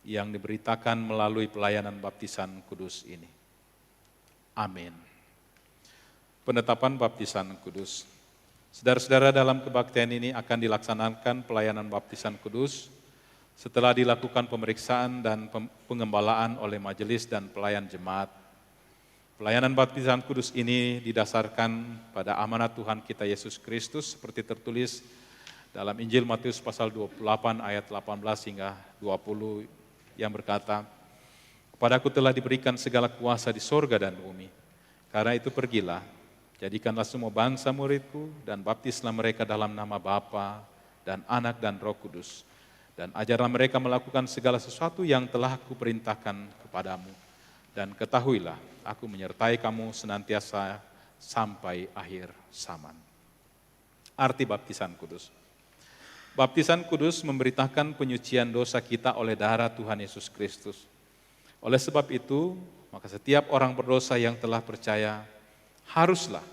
yang diberitakan melalui pelayanan baptisan kudus ini. Amin. Penetapan baptisan kudus. Saudara-saudara, dalam kebaktian ini akan dilaksanakan pelayanan baptisan kudus setelah dilakukan pemeriksaan dan pengembalaan oleh majelis dan pelayan jemaat. Pelayanan baptisan kudus ini didasarkan pada amanat Tuhan kita Yesus Kristus seperti tertulis dalam Injil Matius pasal 28 ayat 18 hingga 20 yang berkata, Kepadaku telah diberikan segala kuasa di sorga dan bumi. Karena itu pergilah, jadikanlah semua bangsa muridku dan baptislah mereka dalam nama Bapa dan Anak dan Roh Kudus. dan ajarlah mereka melakukan segala sesuatu yang telah kuperintahkan kepadamu. Dan ketahuilah, aku menyertai kamu senantiasa sampai akhir zaman. Arti baptisan kudus. Baptisan kudus memberitakan penyucian dosa kita oleh darah Tuhan Yesus Kristus. Oleh sebab itu, maka setiap orang berdosa yang telah percaya haruslah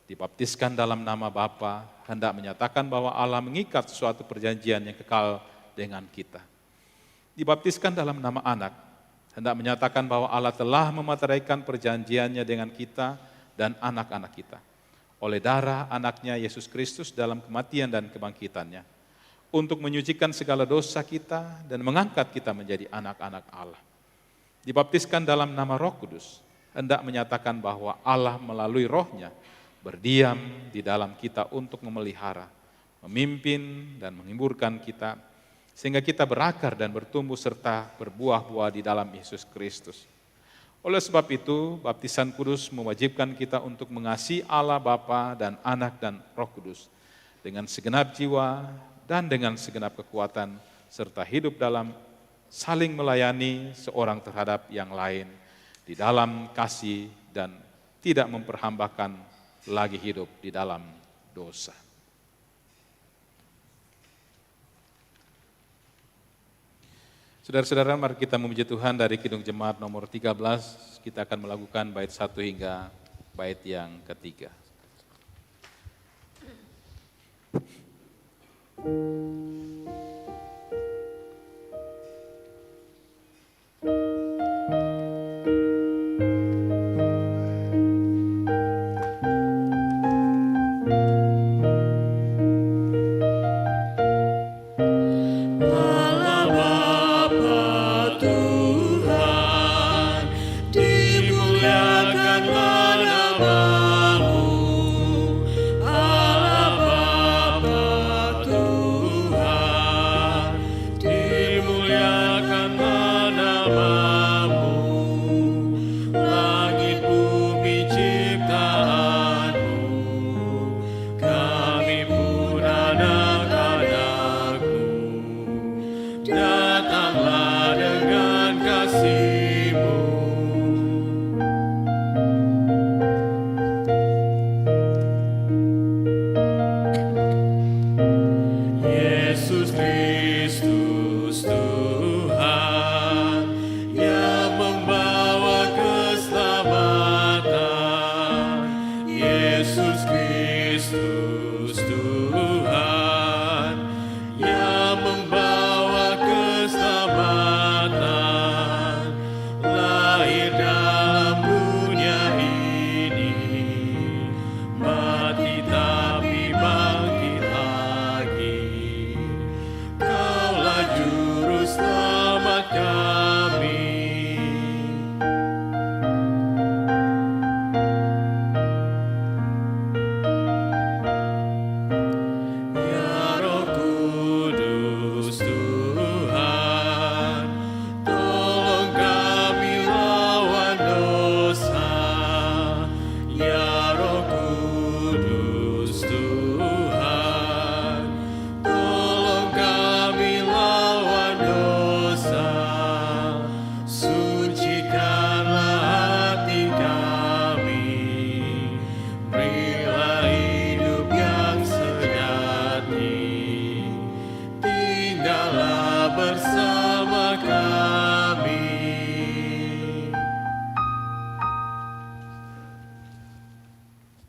dibaptiskan dalam nama Bapa, hendak menyatakan bahwa Allah mengikat suatu perjanjian yang kekal dengan kita. Dibaptiskan dalam nama Anak, hendak menyatakan bahwa Allah telah memeteraikan perjanjiannya dengan kita dan anak-anak kita. Oleh darah anaknya Yesus Kristus dalam kematian dan kebangkitannya, untuk menyucikan segala dosa kita dan mengangkat kita menjadi anak-anak Allah. Dibaptiskan dalam nama Roh Kudus, hendak menyatakan bahwa Allah melalui rohnya berdiam di dalam kita untuk memelihara, memimpin dan menghiburkan kita, sehingga kita berakar dan bertumbuh serta berbuah-buah di dalam Yesus Kristus. Oleh sebab itu, baptisan kudus mewajibkan kita untuk mengasihi Allah Bapa dan Anak dan Roh Kudus dengan segenap jiwa dan dengan segenap kekuatan, serta hidup dalam saling melayani seorang terhadap yang lain di dalam kasih dan tidak memperhambakan lagi hidup di dalam dosa. Saudara-saudara, mari kita memuji Tuhan dari Kidung Jemaat nomor 13, kita akan melakukan bait 1 hingga bait yang ketiga.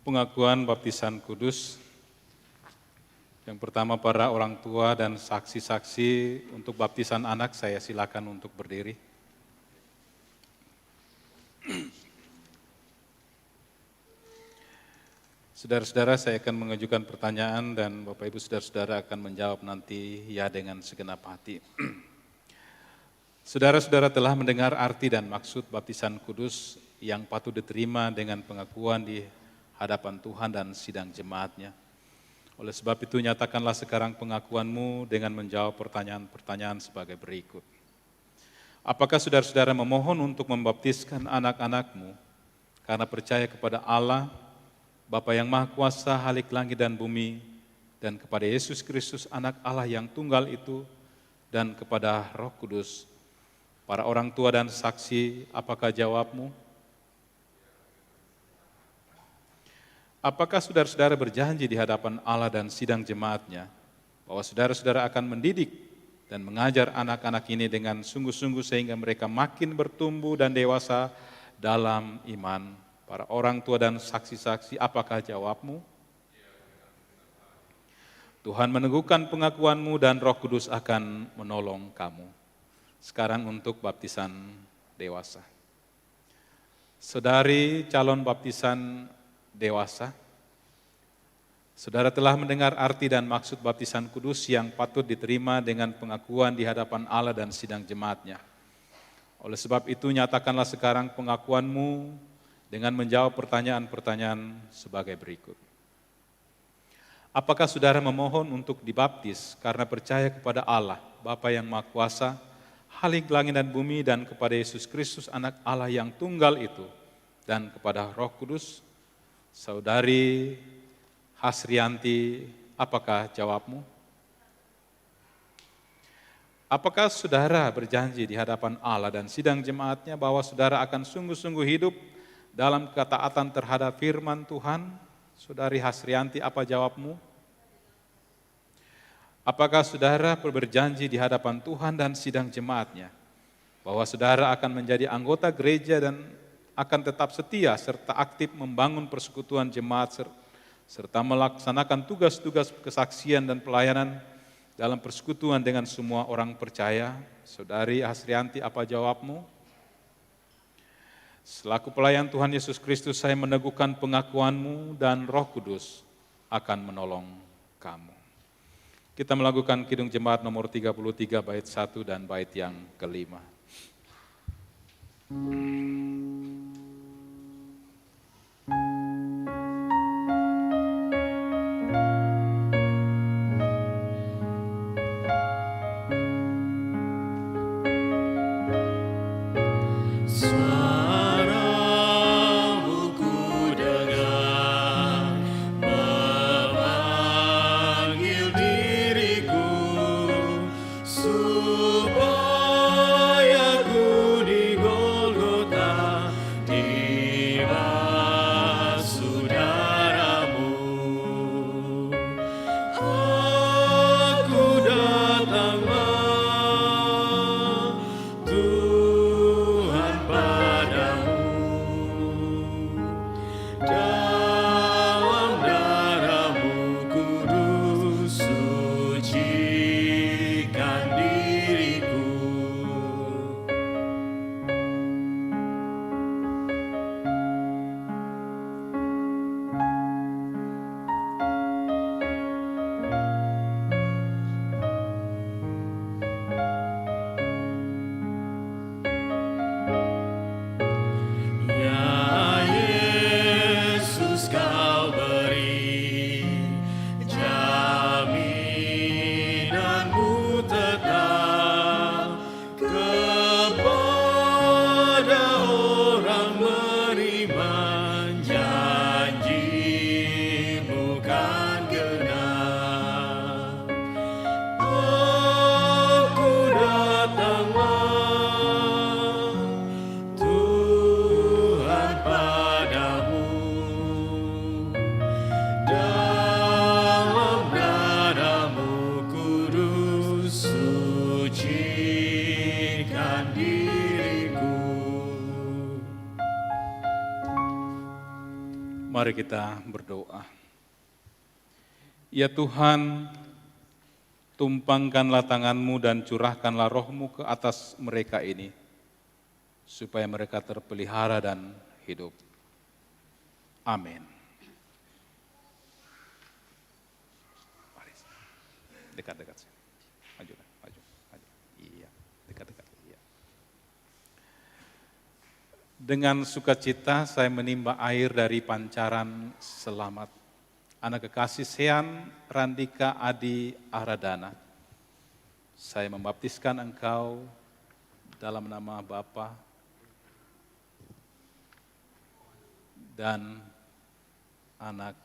Pengakuan baptisan kudus. Yang pertama, para orang tua dan saksi-saksi untuk baptisan anak, saya silakan untuk berdiri. Saudara-saudara, saya akan mengajukan pertanyaan dan Bapak Ibu saudara-saudara akan menjawab nanti ya dengan segenap hati. Saudara-saudara telah mendengar arti dan maksud baptisan kudus yang patut diterima dengan pengakuan di hadapan Tuhan dan sidang jemaatnya. Oleh sebab itu, nyatakanlah sekarang pengakuanmu dengan menjawab pertanyaan-pertanyaan sebagai berikut. Apakah saudara-saudara memohon untuk membaptiskan anak-anakmu karena percaya kepada Allah, Bapa yang Maha Kuasa, Halik langit dan bumi, dan kepada Yesus Kristus, Anak Allah yang tunggal itu, dan kepada Roh Kudus. Para orang tua dan saksi, apakah jawabmu? Apakah saudara-saudara berjanji di hadapan Allah dan sidang jemaatnya bahwa saudara-saudara akan mendidik dan mengajar anak-anak ini dengan sungguh-sungguh sehingga mereka makin bertumbuh dan dewasa dalam iman? Para orang tua dan saksi-saksi, apakah jawabmu? Tuhan meneguhkan pengakuanmu dan Roh Kudus akan menolong kamu. Sekarang untuk baptisan dewasa. Saudari calon baptisan dewasa, saudara telah mendengar arti dan maksud baptisan kudus yang patut diterima dengan pengakuan di hadapan Allah dan sidang jemaatnya. Oleh sebab itu, nyatakanlah sekarang pengakuanmu dengan menjawab pertanyaan-pertanyaan sebagai berikut. Apakah saudara memohon untuk dibaptis karena percaya kepada Allah, Bapa yang Maha Kuasa, Khalik langit dan bumi, dan kepada Yesus Kristus anak Allah yang tunggal itu, dan kepada Roh Kudus? Saudari Hasrianti, apakah jawabmu? Apakah saudara berjanji di hadapan Allah dan sidang jemaatnya bahwa saudara akan sungguh-sungguh hidup dalam ketaatan terhadap firman Tuhan? Saudari Hasrianti, apa jawabmu? Apakah saudara berjanji di hadapan Tuhan dan sidang jemaatnya bahwa saudara akan menjadi anggota gereja dan akan tetap setia serta aktif membangun persekutuan jemaat serta melaksanakan tugas-tugas kesaksian dan pelayanan dalam persekutuan dengan semua orang percaya? Saudari Hasrianti, apa jawabmu? Selaku pelayan Tuhan Yesus Kristus, saya meneguhkan pengakuanmu dan Roh Kudus akan menolong kamu. Kita melakukan Kidung Jemaat nomor 33 bait 1 dan bait yang kelima. Mari kita berdoa. Ya Tuhan, tumpangkanlah tangan-Mu dan curahkanlah Roh-Mu ke atas mereka ini, supaya mereka terpelihara dan hidup. Amin. Mari, dekat-dekat. Maju. Iya, dekat-dekat. Iya. Dengan sukacita saya menimba air dari pancaran selamat anak kekasih Sean Randika Adi Aradana. Saya membaptiskan engkau dalam nama Bapa dan Anak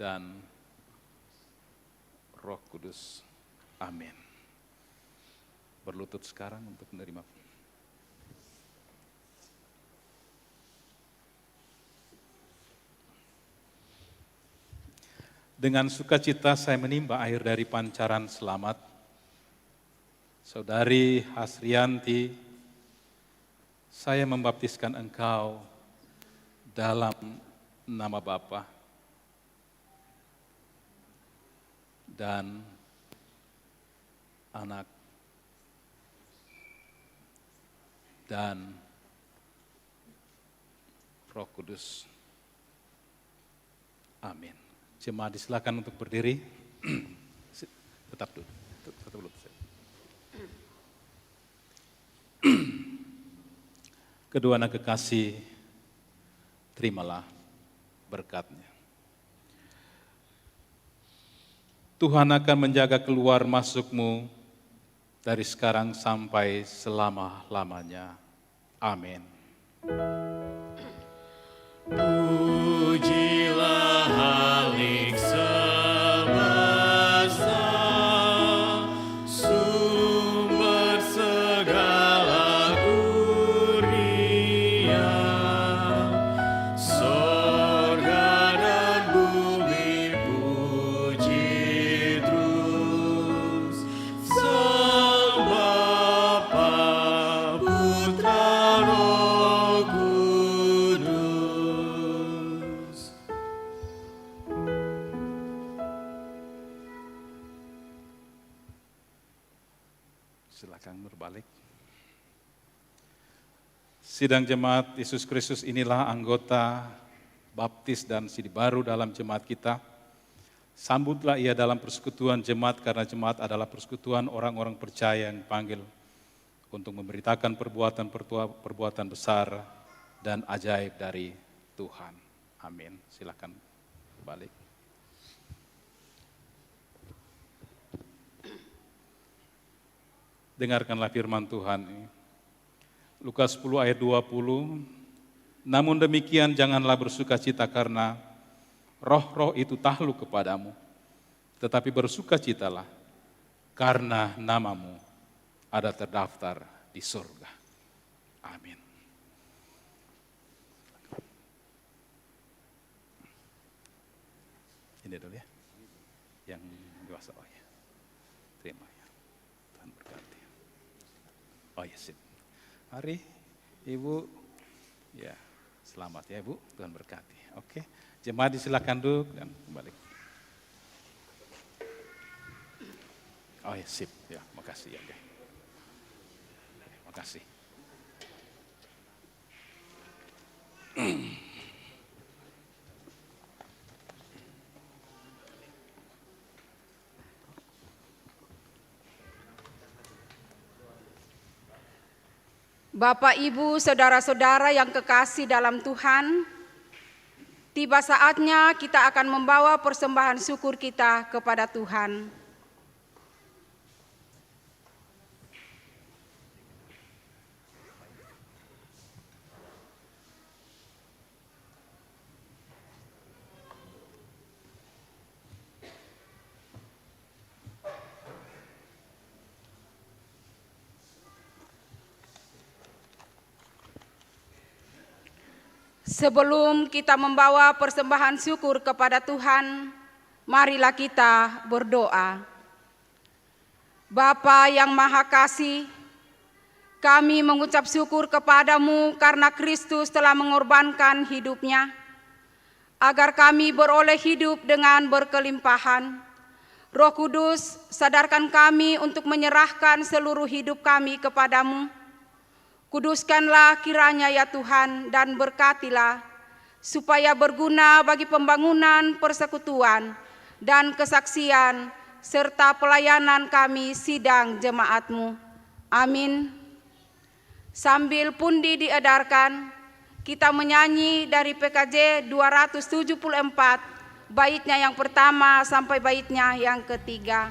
dan Roh Kudus. Amin. Berlutut sekarang untuk menerima. Dengan sukacita saya menimba air dari pancaran selamat. Saudari Hasrianti, saya membaptiskan engkau dalam nama Bapa dan Anak dan Roh Kudus. Amin. Jemaat disilakan untuk berdiri. Tetap dulu. Tetap dulu. Kedua anak kekasih, terimalah berkat-Nya. Tuhan akan menjaga keluar masukmu dari sekarang sampai selama-lamanya. Amin. Pujilah Halik semesta, sumber segala kurnia, sorga dan bumi puji terus, Sang Bapa, Putra, Roh Kudus. Silakan berbalik. Sidang jemaat Yesus Kristus inilah anggota baptis dan sidi baru dalam jemaat kita. Sambutlah ia dalam persekutuan jemaat karena jemaat adalah persekutuan orang-orang percaya yang dipanggil untuk memberitakan perbuatan besar dan ajaib dari Tuhan. Amin. Silakan balik. Dengarkanlah firman Tuhan ini. Lukas 10 ayat 20. Namun demikian janganlah bersukacita karena roh-roh itu takluk kepadamu, tetapi bersukacitalah karena namamu ada terdaftar di surga. Amin. Ini dulu ya, yang dewasa. Oh ya, terima ya, Tuhan berkati. Oh ya, sip. Mari Ibu, ya selamat ya Ibu, Tuhan berkati. Oke, jemaat disilakan duduk dan kembali. Oh ya, sip. Ya, makasih ya. Makasih. Bapak, Ibu, saudara-saudara yang kekasih dalam Tuhan, tiba saatnya kita akan membawa persembahan syukur kita kepada Tuhan. Sebelum kita membawa persembahan syukur kepada Tuhan, marilah kita berdoa. Bapa yang Maha Kasih, kami mengucap syukur kepadamu karena Kristus telah mengorbankan hidupnya, agar kami beroleh hidup dengan berkelimpahan. Roh Kudus, sadarkan kami untuk menyerahkan seluruh hidup kami kepadamu. Kuduskanlah kiranya ya Tuhan dan berkatilah supaya berguna bagi pembangunan persekutuan dan kesaksian serta pelayanan kami sidang jemaat-Mu. Amin. Sambil pundi diedarkan, kita menyanyi dari PKJ 274, baitnya yang pertama sampai baitnya yang ketiga.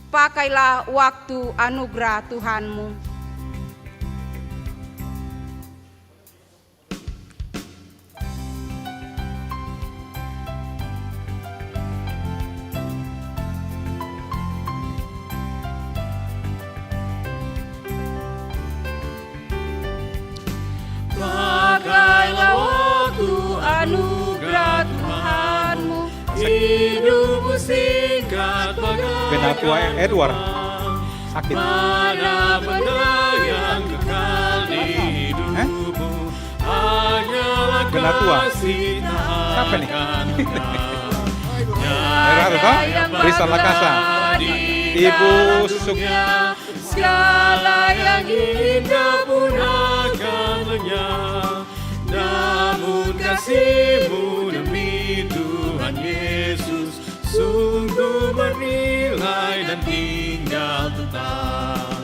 Pakailah waktu anugerah Tuhanmu. singkat bagai Penatua Edward sakit. mana benda yang kekal di hidupmu, hanyalah Penatua. kasih Siapa nih? Tiada toh? yang Risa Lakasa. di Ibu dalam Suk. dunia, segala yang indah pun akan lenyap, namun kasih-Mu demi Tuhan Yesus sungguh bernilai dan tinggal tetap.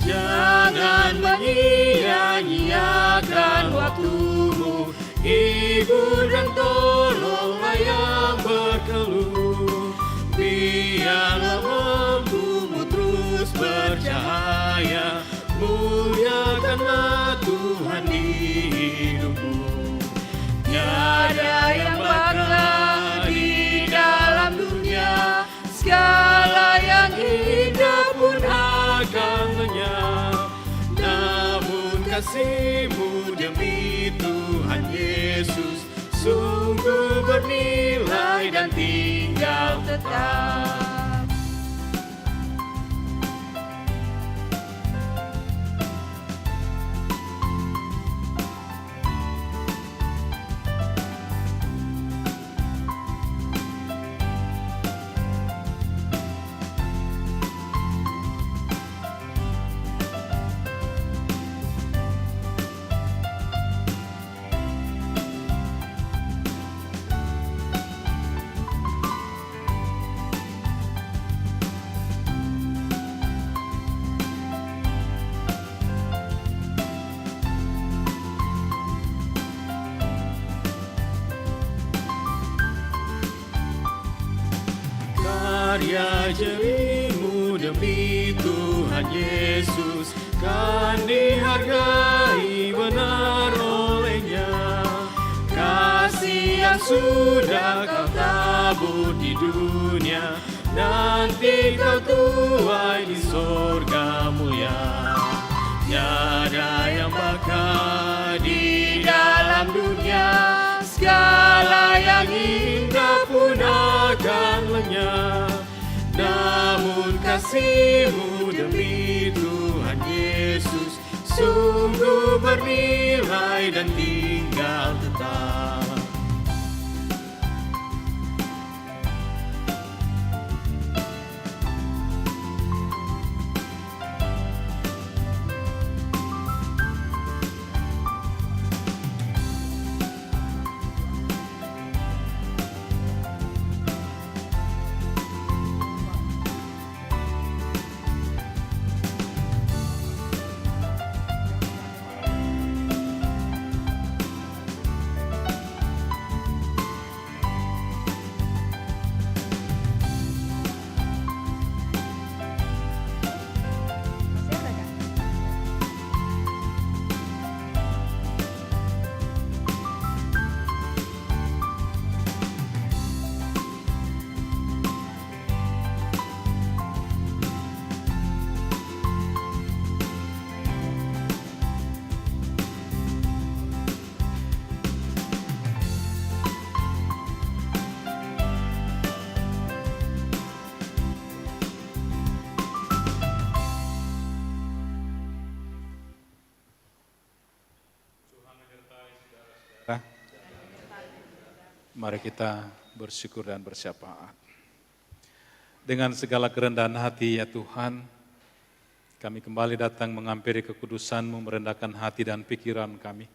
Jangan menyia-nyiakan waktumu, hibur dan tolonglah yang berkeluh. Biarlah lampumu terus bercahaya, muliakanlah Tuhan di hidupmu. Tiada yang bangga di dalam dunia, segala yang indah pun akan lenyap, namun kasih-Mu demi Tuhan Yesus sungguh bernilai dan tinggal tetap. Karya jerimu demi Tuhan Yesus kan dihargai benar oleh-Nya. Kasih yang sudah Kau tabur di dunia, nanti Kau tuai di sorga mulia. Tiada yang bakal di dalam dunia, segala yang indah pun akan lenyap, namun kasih-Mu demi Tuhan Yesus sungguh bernilai dan tinggal tetap. Mari kita bersyukur dan bersyafaat. Dengan segala kerendahan hati ya Tuhan, kami kembali datang menghampiri kekudusan-Mu, merendahkan hati dan pikiran kami.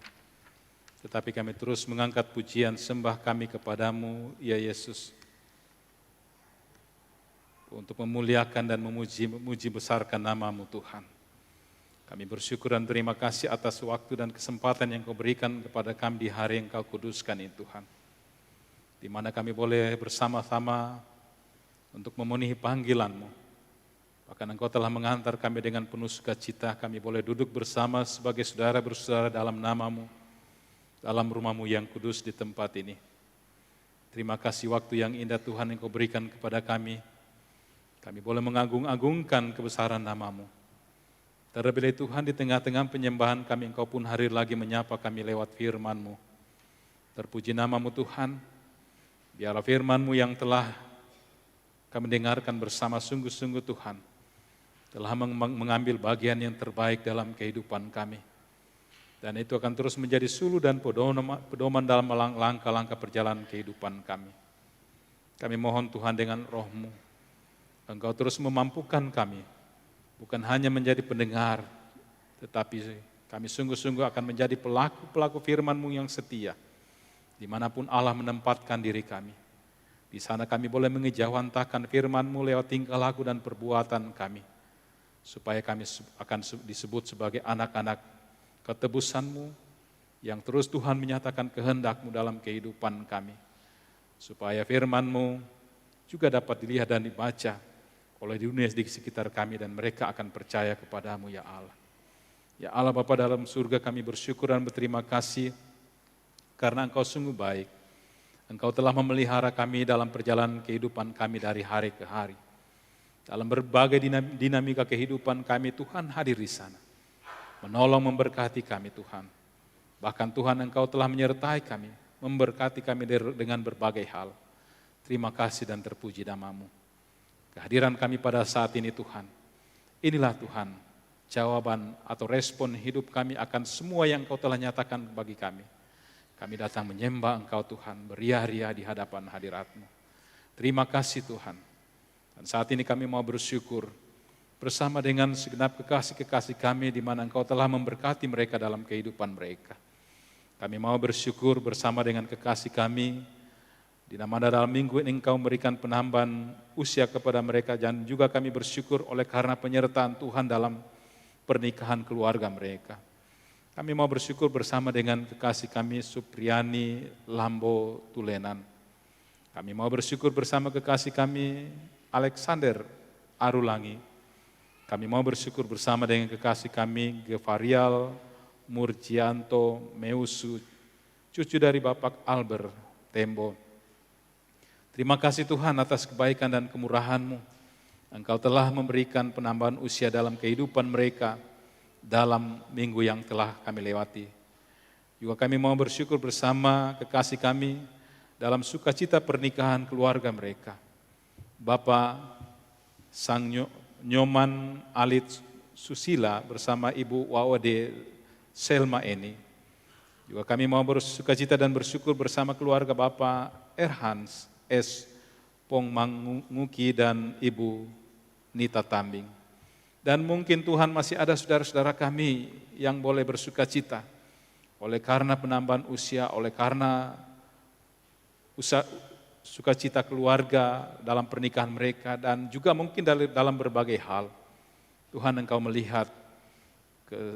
Tetapi kami terus mengangkat pujian sembah kami kepadamu, ya Yesus, untuk memuliakan dan memuji besarkan nama-Mu Tuhan. Kami bersyukur dan terima kasih atas waktu dan kesempatan yang Kau berikan kepada kami di hari yang Kau kuduskan ini Tuhan, di mana kami boleh bersama-sama untuk memenuhi panggilan-Mu. Bahkan Engkau telah mengantar kami dengan penuh sukacita, kami boleh duduk bersama sebagai saudara bersaudara dalam nama-Mu, dalam rumah-Mu yang kudus di tempat ini. Terima kasih waktu yang indah Tuhan yang Kau berikan kepada kami. Kami boleh mengagung-agungkan kebesaran nama-Mu. Terlebih Tuhan, di tengah-tengah penyembahan kami, Engkau pun hadir lagi menyapa kami lewat firman-Mu. Terpuji nama-Mu Tuhan, biarlah firman-Mu yang telah kami dengarkan bersama sungguh-sungguh Tuhan, telah mengambil bagian yang terbaik dalam kehidupan kami. Dan itu akan terus menjadi suluh dan pedoman dalam langkah-langkah perjalanan kehidupan kami. Kami mohon Tuhan dengan Roh-Mu, Engkau terus memampukan kami, bukan hanya menjadi pendengar, tetapi kami sungguh-sungguh akan menjadi pelaku firman-Mu yang setia, dimanapun Allah menempatkan diri kami. Di sana kami boleh mengejawantahkan firman-Mu lewat tingkah laku dan perbuatan kami, supaya kami akan disebut sebagai anak-anak ketebusan-Mu, yang terus Tuhan menyatakan kehendak-Mu dalam kehidupan kami, supaya firman-Mu juga dapat dilihat dan dibaca oleh dunia di sekitar kami, dan mereka akan percaya kepadamu ya Allah. Ya Allah Bapa dalam surga, kami bersyukur dan berterima kasih karena Engkau sungguh baik. Engkau telah memelihara kami dalam perjalanan kehidupan kami dari hari ke hari. Dalam berbagai dinamika kehidupan kami, Tuhan hadir di sana, menolong memberkati kami Tuhan. Bahkan Tuhan Engkau telah menyertai kami, memberkati kami dengan berbagai hal. Terima kasih dan terpuji nama-Mu. Kehadiran kami pada saat ini Tuhan, inilah Tuhan jawaban atau respon hidup kami akan semua yang Engkau telah nyatakan bagi kami. Kami datang menyembah Engkau Tuhan, beria-ria di hadapan hadirat-Mu. Terima kasih Tuhan. Dan saat ini kami mau bersyukur bersama dengan segenap kekasih-kekasih kami di mana Engkau telah memberkati mereka dalam kehidupan mereka. Kami mau bersyukur bersama dengan kekasih kami, di mana dalam minggu ini Engkau memberikan penambahan usia kepada mereka, dan juga kami bersyukur oleh karena penyertaan Tuhan dalam pernikahan keluarga mereka. Kami mau bersyukur bersama dengan kekasih kami Supriani Lambo Tulenan. Kami mau bersyukur bersama kekasih kami Alexander Arulangi. Kami mau bersyukur bersama dengan kekasih kami Gevarial Murjianto Meusu, cucu dari Bapak Albert Tembo. Terima kasih Tuhan atas kebaikan dan kemurahan-Mu. Engkau telah memberikan penambahan usia dalam kehidupan mereka dalam minggu yang telah kami lewati. Juga kami mau bersyukur bersama kekasih kami dalam sukacita pernikahan keluarga mereka. Bapak Sang Nyoman Alit Susila bersama Ibu Wawade Selma Eni. Juga kami mau bersukacita dan bersyukur bersama keluarga Bapak Erhans S. Pongmanguki dan Ibu Nita Tambing. Dan mungkin Tuhan masih ada saudara-saudara kami yang boleh bersukacita oleh karena penambahan usia, oleh karena sukacita keluarga dalam pernikahan mereka, dan juga mungkin dalam berbagai hal. Tuhan Engkau melihat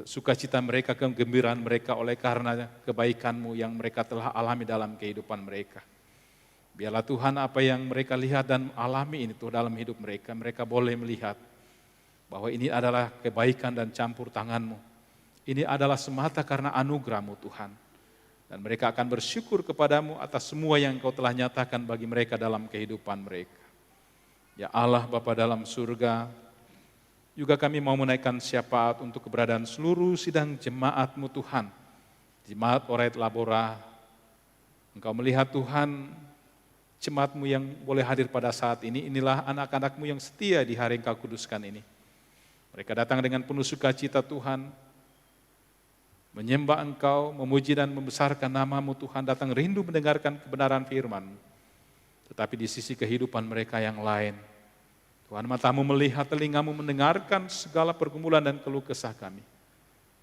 sukacita mereka, kegembiraan mereka oleh karena kebaikan-Mu yang mereka telah alami dalam kehidupan mereka. Biarlah Tuhan apa yang mereka lihat dan alami ini Tuhan dalam hidup mereka, mereka boleh melihat bahwa ini adalah kebaikan dan campur tangan-Mu. Ini adalah semata karena anugerah-Mu Tuhan. Dan mereka akan bersyukur kepadamu atas semua yang Engkau telah nyatakan bagi mereka dalam kehidupan mereka. Ya Allah Bapa dalam surga, juga kami mau menaikkan syafaat untuk keberadaan seluruh sidang jemaat-Mu Tuhan. Jemaat Orait Labora, Engkau melihat Tuhan, jemaat-Mu yang boleh hadir pada saat ini, inilah anak-anak-Mu yang setia di hari Engkau kuduskan ini. Mereka datang dengan penuh sukacita Tuhan, menyembah Engkau, memuji dan membesarkan nama-Mu Tuhan, datang rindu mendengarkan kebenaran firman-Mu. Tetapi di sisi kehidupan mereka yang lain, Tuhan mata-Mu melihat, telinga-Mu mendengarkan segala pergumulan dan keluh kesah kami.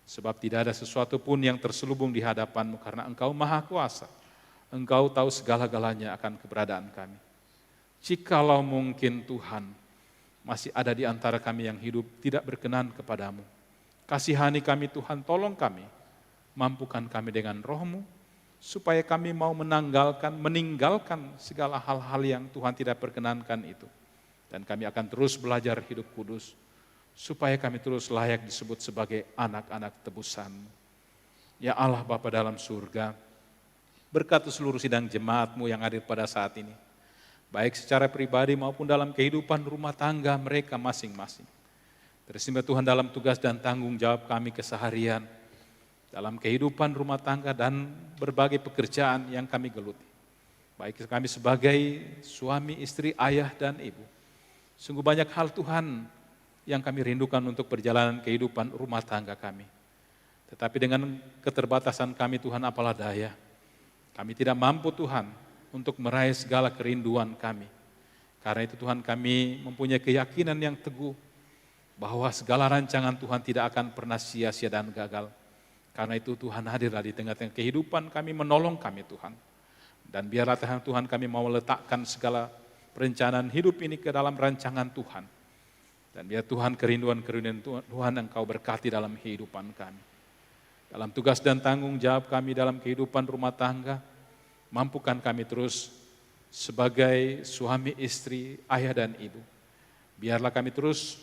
Sebab tidak ada sesuatu pun yang terselubung di hadapan-Mu, karena Engkau Maha Kuasa. Engkau tahu segala-galanya akan keberadaan kami. Jikalau mungkin Tuhan masih ada di antara kami yang hidup tidak berkenan kepadamu, kasihani kami Tuhan, tolong kami, mampukan kami dengan Roh-Mu, supaya kami mau meninggalkan segala hal-hal yang Tuhan tidak perkenankan itu. Dan kami akan terus belajar hidup kudus, supaya kami terus layak disebut sebagai anak-anak tebusan-Mu. Ya Allah Bapa dalam surga, berkati seluruh sidang jemaat-Mu yang hadir pada saat ini. baik secara pribadi maupun dalam kehidupan rumah tangga mereka masing-masing. Terima Tuhan dalam tugas dan tanggung jawab kami keseharian, dalam kehidupan rumah tangga dan berbagai pekerjaan yang kami geluti. Baik kami sebagai suami, istri, ayah, dan ibu. Sungguh banyak hal Tuhan yang kami rindukan untuk perjalanan kehidupan rumah tangga kami. Tetapi dengan keterbatasan kami Tuhan, apalah daya. Kami tidak mampu Tuhan untuk meraih segala kerinduan kami. Karena itu Tuhan, kami mempunyai keyakinan yang teguh bahwa segala rancangan Tuhan tidak akan pernah sia-sia dan gagal. Karena itu Tuhan hadirlah di tengah-tengah kehidupan kami, menolong kami Tuhan. Dan biarlah Tuhan kami mau meletakkan segala perencanaan hidup ini ke dalam rancangan Tuhan. Dan biar Tuhan kerinduan-kerinduan Tuhan Engkau berkati dalam kehidupan kami. Dalam tugas dan tanggung jawab kami dalam kehidupan rumah tangga, mampukan kami terus sebagai suami, istri, ayah, dan ibu. Biarlah kami terus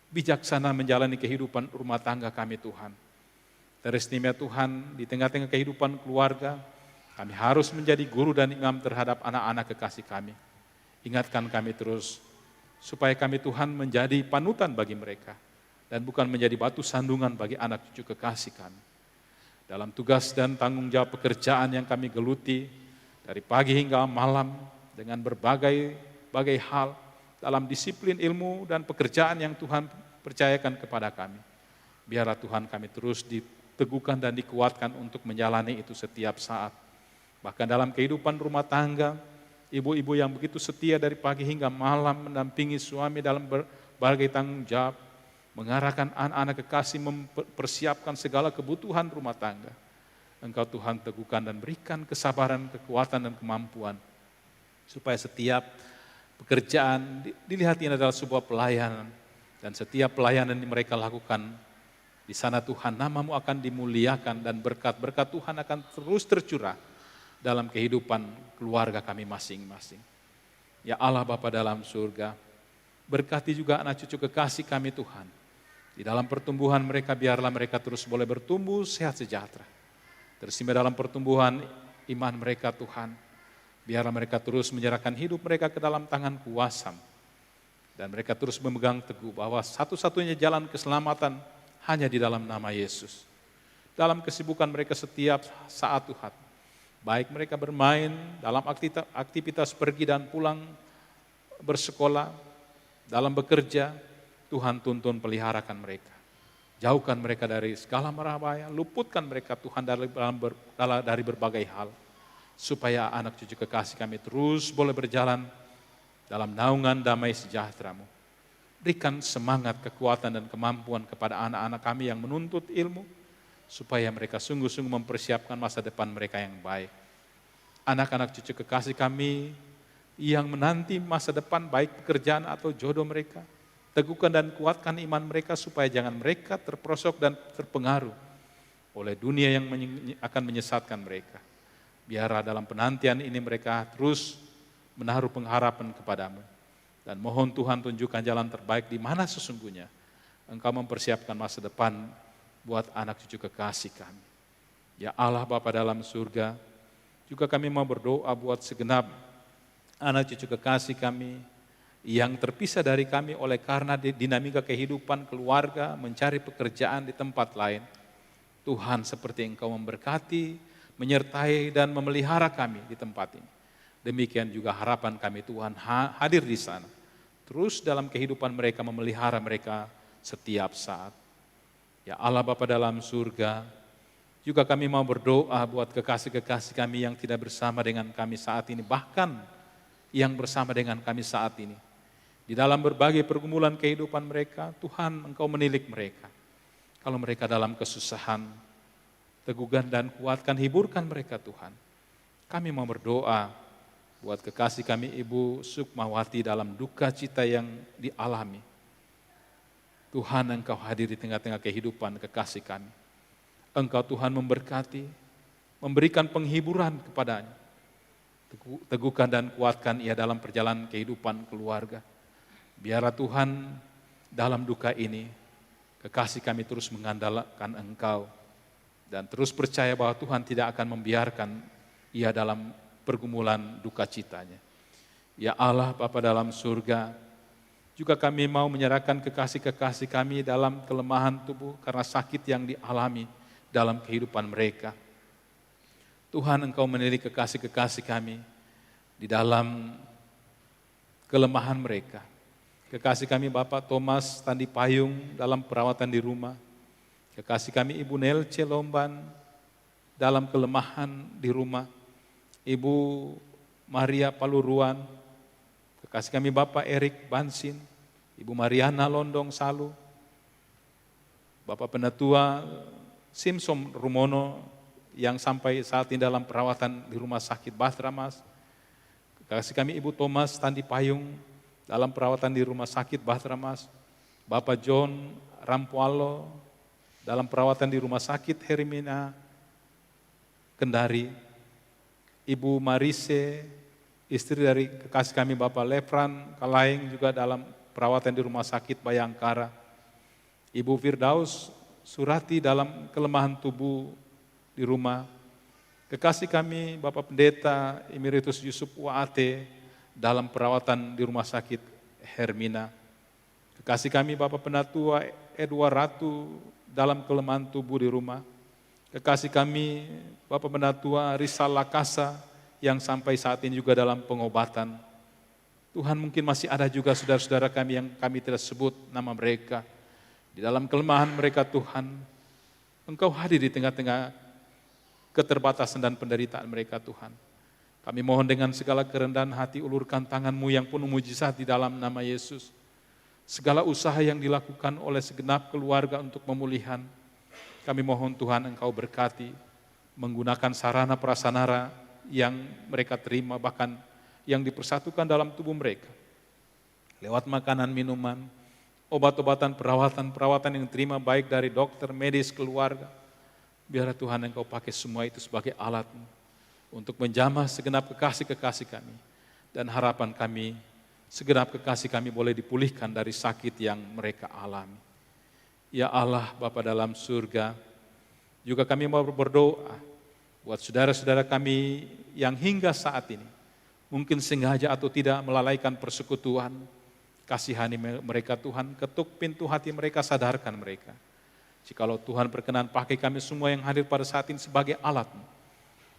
bijaksana menjalani kehidupan rumah tangga kami Tuhan. Teristimewa Tuhan, di tengah-tengah kehidupan keluarga, kami harus menjadi guru dan imam terhadap anak-anak kekasih kami. Ingatkan kami terus, supaya kami Tuhan menjadi panutan bagi mereka, dan bukan menjadi batu sandungan bagi anak cucu kekasih kami. Dalam tugas dan tanggung jawab pekerjaan yang kami geluti, dari pagi hingga malam, dengan berbagai hal, dalam disiplin ilmu dan pekerjaan yang Tuhan percayakan kepada kami. Biarlah Tuhan kami terus diteguhkan dan dikuatkan untuk menjalani itu setiap saat. Bahkan dalam kehidupan rumah tangga, ibu-ibu yang begitu setia dari pagi hingga malam mendampingi suami dalam berbagai tanggung jawab, mengarahkan anak-anak kekasih, mempersiapkan segala kebutuhan rumah tangga. Engkau Tuhan teguhkan dan berikan kesabaran, kekuatan, dan kemampuan, supaya setiap pekerjaan dilihat ini adalah sebuah pelayanan, dan setiap pelayanan yang mereka lakukan di sana Tuhan, nama-Mu akan dimuliakan dan berkat-berkat Tuhan akan terus tercurah dalam kehidupan keluarga kami masing-masing. Ya Allah Bapa dalam surga, berkati juga anak cucu kekasih kami Tuhan. Di dalam pertumbuhan mereka, biarlah mereka terus boleh bertumbuh sehat sejahtera. Tersimpan dalam pertumbuhan iman mereka Tuhan. Biarlah mereka terus menyerahkan hidup mereka ke dalam tangan kuasa. Dan mereka terus memegang teguh bahwa satu-satunya jalan keselamatan hanya di dalam nama Yesus. Dalam kesibukan mereka setiap saat Tuhan, baik mereka bermain, dalam aktivitas pergi dan pulang, bersekolah, dalam bekerja, Tuhan tuntun peliharakan mereka. Jauhkan mereka dari segala mara bahaya, luputkan mereka Tuhan dari berbagai hal. Supaya anak cucu kekasih kami terus boleh berjalan dalam naungan damai sejahtera-Mu. Berikan semangat, kekuatan, dan kemampuan kepada anak-anak kami yang menuntut ilmu, supaya mereka sungguh-sungguh mempersiapkan masa depan mereka yang baik. Anak-anak cucu kekasih kami yang menanti masa depan baik pekerjaan atau jodoh mereka, teguhkan dan kuatkan iman mereka supaya jangan mereka terperosok dan terpengaruh oleh dunia yang akan menyesatkan mereka. Biarlah dalam penantian ini mereka terus menaruh pengharapan kepada-Mu. Dan mohon Tuhan tunjukkan jalan terbaik di mana sesungguhnya Engkau mempersiapkan masa depan buat anak cucu kekasih kami. Ya Allah Bapa dalam surga, juga kami mau berdoa buat segenap anak cucu kekasih kami yang terpisah dari kami oleh karena dinamika kehidupan keluarga, mencari pekerjaan di tempat lain. Tuhan, seperti Engkau memberkati, menyertai dan memelihara kami di tempat ini. Demikian juga harapan kami Tuhan hadir di sana. Terus dalam kehidupan mereka memelihara mereka setiap saat. Ya Allah Bapa dalam surga, juga kami mau berdoa buat kekasih-kekasih kami yang tidak bersama dengan kami saat ini, bahkan yang bersama dengan kami saat ini. Di dalam berbagai pergumulan kehidupan mereka, Tuhan Engkau menilik mereka. Kalau mereka dalam kesusahan, teguhkan dan kuatkan, hiburkan mereka Tuhan. Kami mau berdoa buat kekasih kami Ibu Sukmawati dalam duka cita yang dialami. Tuhan Engkau hadir di tengah-tengah kehidupan kekasih kami. Engkau Tuhan memberkati, memberikan penghiburan kepadanya. Teguhkan dan kuatkan ia dalam perjalanan kehidupan keluarga. Biarlah Tuhan dalam duka ini, kekasih kami terus mengandalkan Engkau. Dan terus percaya bahwa Tuhan tidak akan membiarkan ia dalam pergumulan duka citanya. Ya Allah Bapa dalam surga, juga kami mau menyerahkan kekasih-kekasih kami dalam kelemahan tubuh karena sakit yang dialami dalam kehidupan mereka. Tuhan, Engkau menilik kekasih-kekasih kami di dalam kelemahan mereka. Kekasih kami Bapak Thomas Tandi Payung dalam perawatan di rumah. Kekasih kami Ibu Nelce Lomban dalam kelemahan di rumah. Ibu Maria Paluruan. Kekasih kami Bapak Erik Bansin. Ibu Mariana Londong Salu. Bapak Penatua Simpson Rumono yang sampai saat ini dalam perawatan di rumah sakit Batramas. Kekasih kami Ibu Thomas Tandi Payung dalam perawatan di rumah sakit Batramas. Bapak John Rampualo dalam perawatan di rumah sakit Hermina Kendari. Ibu Marise, istri dari kekasih kami Bapak Lefran Kalaing juga dalam perawatan di rumah sakit Bayangkara. Ibu Firdaus Surati dalam kelemahan tubuh di rumah. Kekasih kami Bapak Pendeta Emeritus Yusuf Waate dalam perawatan di rumah sakit Hermina. Kekasih kami Bapak Penatua Edward Ratu dalam kelemahan tubuh di rumah. Kekasih kami Bapak Penatua Rizal Lakasa yang sampai saat ini juga dalam pengobatan. Tuhan, mungkin masih ada juga saudara-saudara kami yang kami tidak sebut nama mereka. Di dalam kelemahan mereka Tuhan, Engkau hadir di tengah-tengah keterbatasan dan penderitaan mereka Tuhan. Kami mohon dengan segala kerendahan hati, ulurkan tangan-Mu yang penuh mujizat di dalam nama Yesus. Segala usaha yang dilakukan oleh segenap keluarga untuk pemulihan, kami mohon Tuhan Engkau berkati, menggunakan sarana prasarana yang mereka terima, bahkan yang dipersatukan dalam tubuh mereka. Lewat makanan, minuman, obat-obatan, perawatan yang terima baik dari dokter, medis, keluarga. Biarlah Tuhan Engkau pakai semua itu sebagai alat-Mu untuk menjamah segenap kekasih-kekasih kami. Dan harapan kami, segenap kekasih kami boleh dipulihkan dari sakit yang mereka alami. Ya Allah Bapa dalam surga, juga kami mau berdoa buat saudara-saudara kami yang hingga saat ini mungkin sengaja atau tidak melalaikan persekutuan. Kasihani mereka Tuhan, ketuk pintu hati mereka, sadarkan mereka. Jikalau Tuhan berkenan pakai kami semua yang hadir pada saat ini sebagai alat-Mu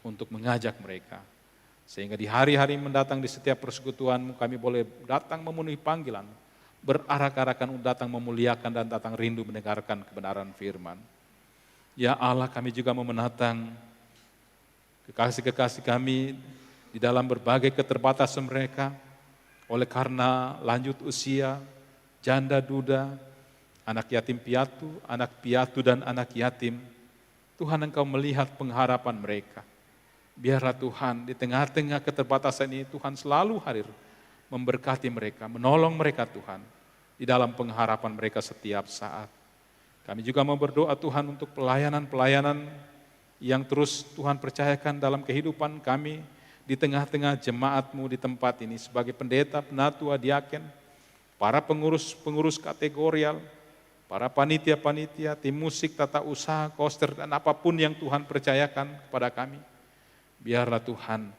untuk mengajak mereka. Sehingga di hari-hari mendatang di setiap persekutuan-Mu kami boleh datang memenuhi panggilan, berarak-arakan untuk datang memuliakan dan datang rindu mendengarkan kebenaran firman. Ya Allah, kami juga mau menatang kekasih-kekasih kami di dalam berbagai keterbatasan mereka, oleh karena lanjut usia, janda duda, anak yatim piatu, anak piatu dan anak yatim. Tuhan Engkau melihat pengharapan mereka. Biarlah Tuhan di tengah-tengah keterbatasan ini Tuhan selalu hadir memberkati mereka, menolong mereka Tuhan di dalam pengharapan mereka setiap saat. Kami juga mau berdoa Tuhan untuk pelayanan-pelayanan yang terus Tuhan percayakan dalam kehidupan kami di tengah-tengah jemaat-Mu di tempat ini sebagai pendeta, penatua, diaken, para pengurus kategorial, para panitia-panitia, tim musik, tata usaha, koster, dan apapun yang Tuhan percayakan kepada kami. Biarlah Tuhan,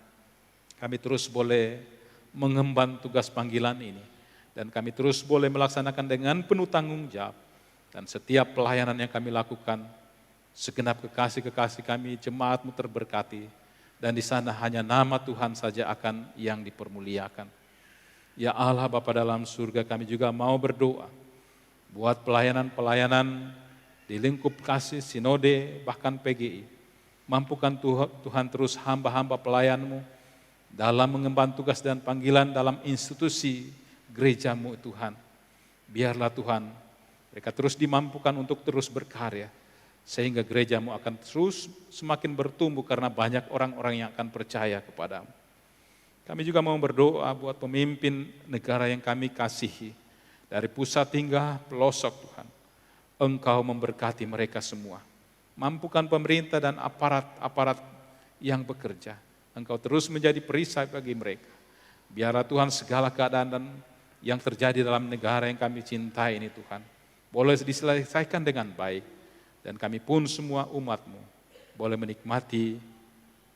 kami terus boleh mengemban tugas panggilan ini. Dan kami terus boleh melaksanakan dengan penuh tanggung jawab. Dan setiap pelayanan yang kami lakukan, segenap kekasih-kekasih kami, jemaat-Mu terberkati. Dan di sana hanya nama Tuhan saja akan yang dipermuliakan. Ya Allah Bapa dalam surga, kami juga mau berdoa buat pelayanan-pelayanan di lingkup kasih, sinode, bahkan PGI. Mampukan Tuhan terus hamba-hamba pelayan-Mu dalam mengemban tugas dan panggilan dalam institusi gereja-Mu Tuhan. Biarlah Tuhan, mereka terus dimampukan untuk terus berkarya, sehingga gereja-Mu akan terus semakin bertumbuh karena banyak orang-orang yang akan percaya kepada-Mu. Kami juga mau berdoa buat pemimpin negara yang kami kasihi, dari pusat hingga pelosok Tuhan. Engkau memberkati mereka semua. Mampukan pemerintah dan aparat-aparat yang bekerja. Engkau terus menjadi perisai bagi mereka. Biarlah Tuhan segala keadaan dan yang terjadi dalam negara yang kami cintai ini Tuhan, boleh diselesaikan dengan baik. Dan kami pun semua umat-Mu boleh menikmati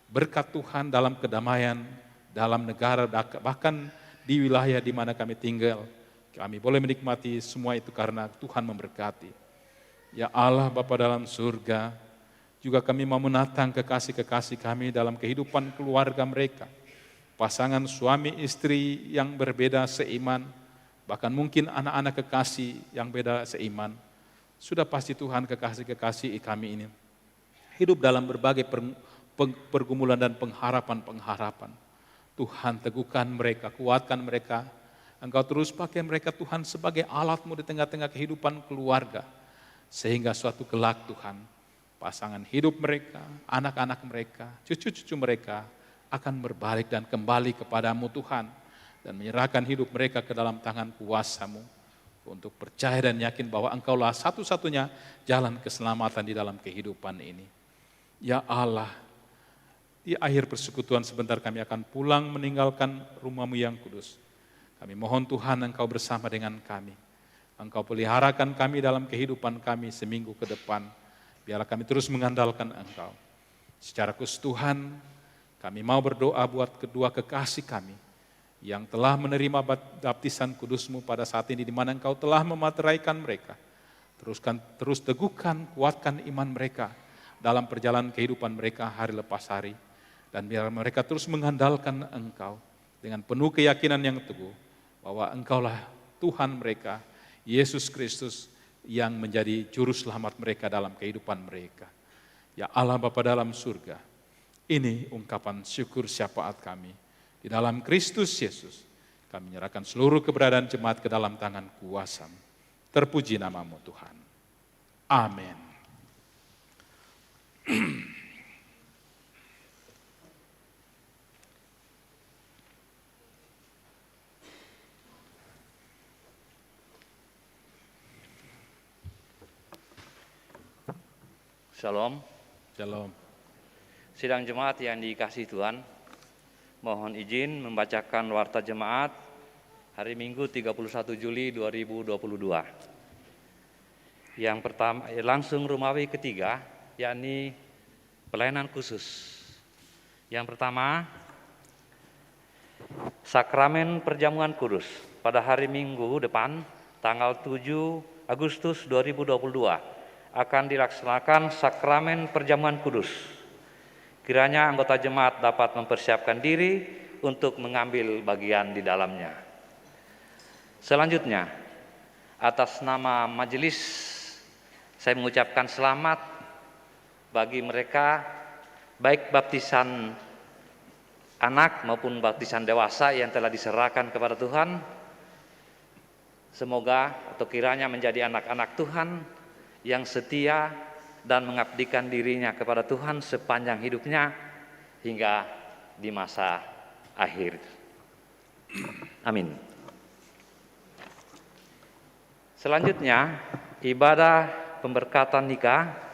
berkat Tuhan dalam kedamaian, dalam negara, bahkan di wilayah di mana kami tinggal. Kami boleh menikmati semua itu karena Tuhan memberkati. Ya Allah Bapa dalam surga, juga kami mau menatang kekasih-kekasih kami dalam kehidupan keluarga mereka. Pasangan suami istri yang berbeda seiman, bahkan mungkin anak-anak kekasih yang beda seiman. Sudah pasti Tuhan kekasih-kekasih kami ini hidup dalam berbagai pergumulan dan pengharapan-pengharapan. Tuhan teguhkan mereka, kuatkan mereka. Engkau terus pakai mereka Tuhan sebagai alat-Mu di tengah-tengah kehidupan keluarga. Sehingga suatu kelak Tuhan, pasangan hidup mereka, anak-anak mereka, cucu-cucu mereka akan berbalik dan kembali kepadamu Tuhan. Dan menyerahkan hidup mereka ke dalam tangan kuasa-Mu. Untuk percaya dan yakin bahwa Engkaulah satu-satunya jalan keselamatan di dalam kehidupan ini. Ya Allah, di akhir persekutuan sebentar kami akan pulang meninggalkan rumah-Mu yang kudus. Kami mohon Tuhan Engkau bersama dengan kami. Engkau peliharakan kami dalam kehidupan kami seminggu ke depan. Biarlah kami terus mengandalkan Engkau. Secara khusus Tuhan, kami mau berdoa buat kedua kekasih kami yang telah menerima baptisan kudus-Mu pada saat ini di mana Engkau telah memateraikan mereka. Terus teguhkan, kuatkan iman mereka dalam perjalanan kehidupan mereka hari lepas hari. Dan biar mereka terus mengandalkan Engkau dengan penuh keyakinan yang teguh bahwa Engkaulah Tuhan mereka, Yesus Kristus yang menjadi juru selamat mereka dalam kehidupan mereka. Ya Allah Bapa dalam surga, ini ungkapan syukur syafaat kami. Di dalam Kristus Yesus, kami menyerahkan seluruh keberadaan jemaat ke dalam tangan kuasa-Mu. Terpuji nama-Mu Tuhan. Amin. Shalom. Shalom. Sidang jemaat yang dikasihi Tuhan, mohon izin membacakan warta jemaat hari Minggu 31 Juli 2022. Yang pertama, langsung Romawi ketiga, yakni pelayanan khusus. Yang pertama, Sakramen Perjamuan Kudus pada hari Minggu depan, tanggal 7 Agustus 2022. Akan dilaksanakan Sakramen Perjamuan Kudus. Kiranya anggota jemaat dapat mempersiapkan diri untuk mengambil bagian di dalamnya. Selanjutnya, atas nama majelis, saya mengucapkan selamat bagi mereka, baik baptisan anak maupun baptisan dewasa yang telah diserahkan kepada Tuhan. Semoga atau kiranya menjadi anak-anak Tuhan yang setia dan mengabdikan dirinya kepada Tuhan sepanjang hidupnya hingga di masa akhir. Amin. Selanjutnya, ibadah pemberkatan nikah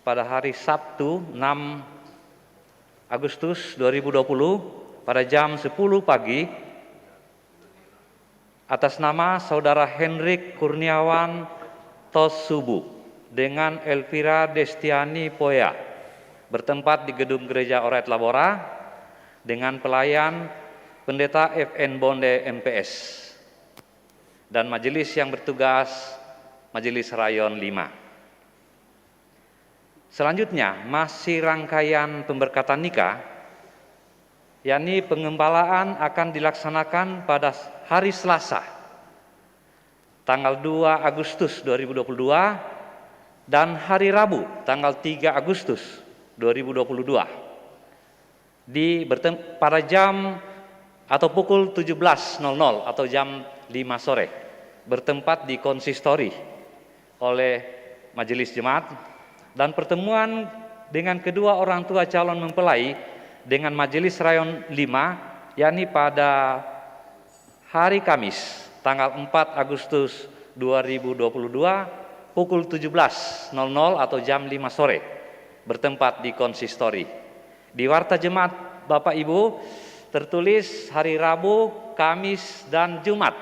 pada hari Sabtu 6 Agustus 2020 pada jam 10 pagi atas nama Saudara Hendrik Kurniawan Tosubu dengan Elvira Destiani Poya bertempat di gedung Gereja Oret Labora dengan pelayan Pendeta FN Bonde MPS dan majelis yang bertugas Majelis Rayon 5. Selanjutnya masih rangkaian pemberkatan nikah, yakni pengembalaan akan dilaksanakan pada hari Selasa, tanggal 2 Agustus 2022 dan hari Rabu, tanggal 3 Agustus 2022 pada jam atau pukul 17.00 atau jam 5 sore bertempat di konsistori oleh majelis jemaat dan pertemuan dengan kedua orang tua calon mempelai dengan Majelis Rayon 5, yakni pada hari Kamis tanggal 4 Agustus 2022 pukul 17.00 atau jam 5 sore bertempat di konsistori. Di warta jemaat Bapak Ibu tertulis hari Rabu, Kamis, dan Jumat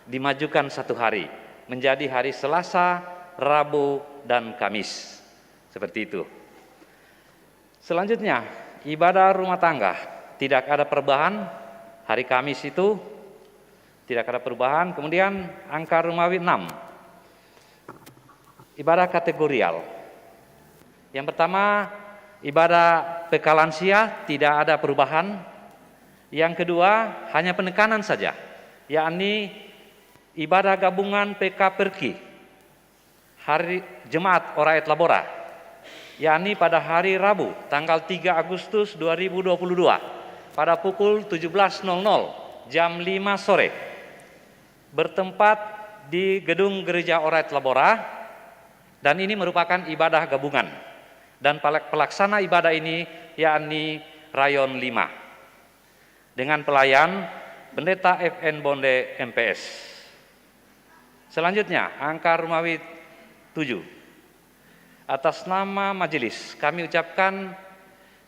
dimajukan satu hari menjadi hari Selasa, Rabu, dan Kamis. Seperti itu. Selanjutnya, ibadah rumah tangga tidak ada perubahan. Hari Kamis itu tidak ada perubahan. Kemudian angka Romawi 6, ibadah kategorial. Yang pertama, ibadah PK lansia tidak ada perubahan. Yang kedua, hanya penekanan saja, yakni ibadah gabungan PK Perki hari Jemaat Oraet Labora, yakni pada hari Rabu tanggal 3 Agustus 2022 pada pukul 17.00 jam 5 sore bertempat di gedung Gereja Oraet Labora, dan ini merupakan ibadah gabungan, dan pelaksana ibadah ini yakni Rayon 5 dengan pelayan Pendeta FN Bonde MPS. Selanjutnya angka Romawi 7. Atas nama majelis kami ucapkan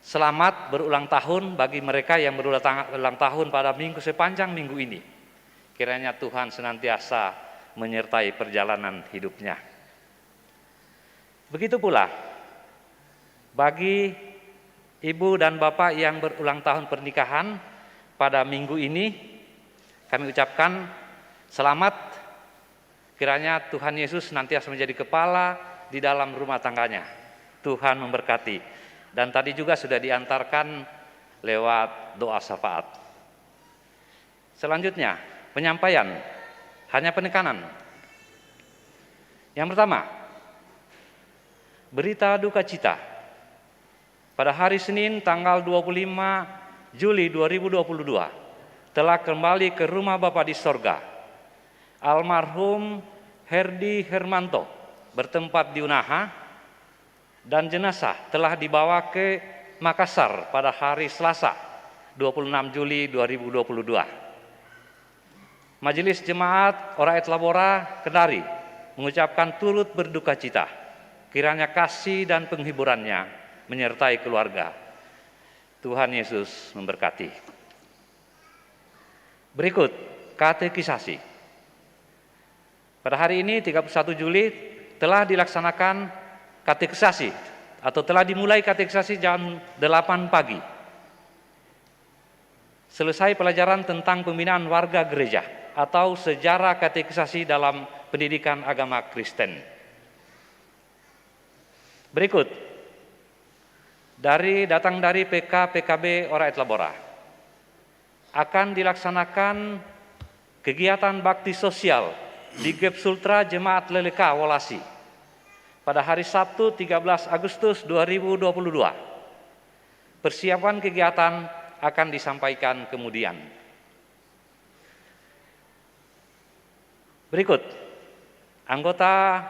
selamat berulang tahun bagi mereka yang berulang tahun pada sepanjang minggu ini. Kiranya Tuhan senantiasa menyertai perjalanan hidupnya. Begitu pula bagi ibu dan bapak yang berulang tahun pernikahan pada minggu ini, kami ucapkan selamat. Kiranya Tuhan Yesus senantiasa menjadi kepala di dalam rumah tangganya. Tuhan memberkati. Dan tadi juga sudah diantarkan lewat doa syafaat. Selanjutnya, penyampaian, hanya penekanan. Yang pertama, berita duka cita. Pada hari Senin tanggal 25 Juli 2022 telah kembali ke rumah Bapa di sorga almarhum Herdi Hermanto bertempat di Unaha, dan jenazah telah dibawa ke Makassar pada hari Selasa 26 Juli 2022. Majelis Jemaat Oraet Labora Kendari mengucapkan turut berduka cita. Kiranya kasih dan penghiburannya menyertai keluarga. Tuhan Yesus memberkati. Berikut katekisasi. Pada hari ini 31 Juli telah dilaksanakan katekisasi atau telah dimulai katekisasi jam 8 pagi. Selesai pelajaran tentang pembinaan warga gereja atau sejarah katekisasi dalam pendidikan agama Kristen. Berikut datang dari PKB Oraet Labora. Akan dilaksanakan kegiatan bakti sosial di Gep Sultra Jemaat Leleka Wolasi pada hari Sabtu 13 Agustus 2022. Persiapan kegiatan akan disampaikan kemudian. Berikut anggota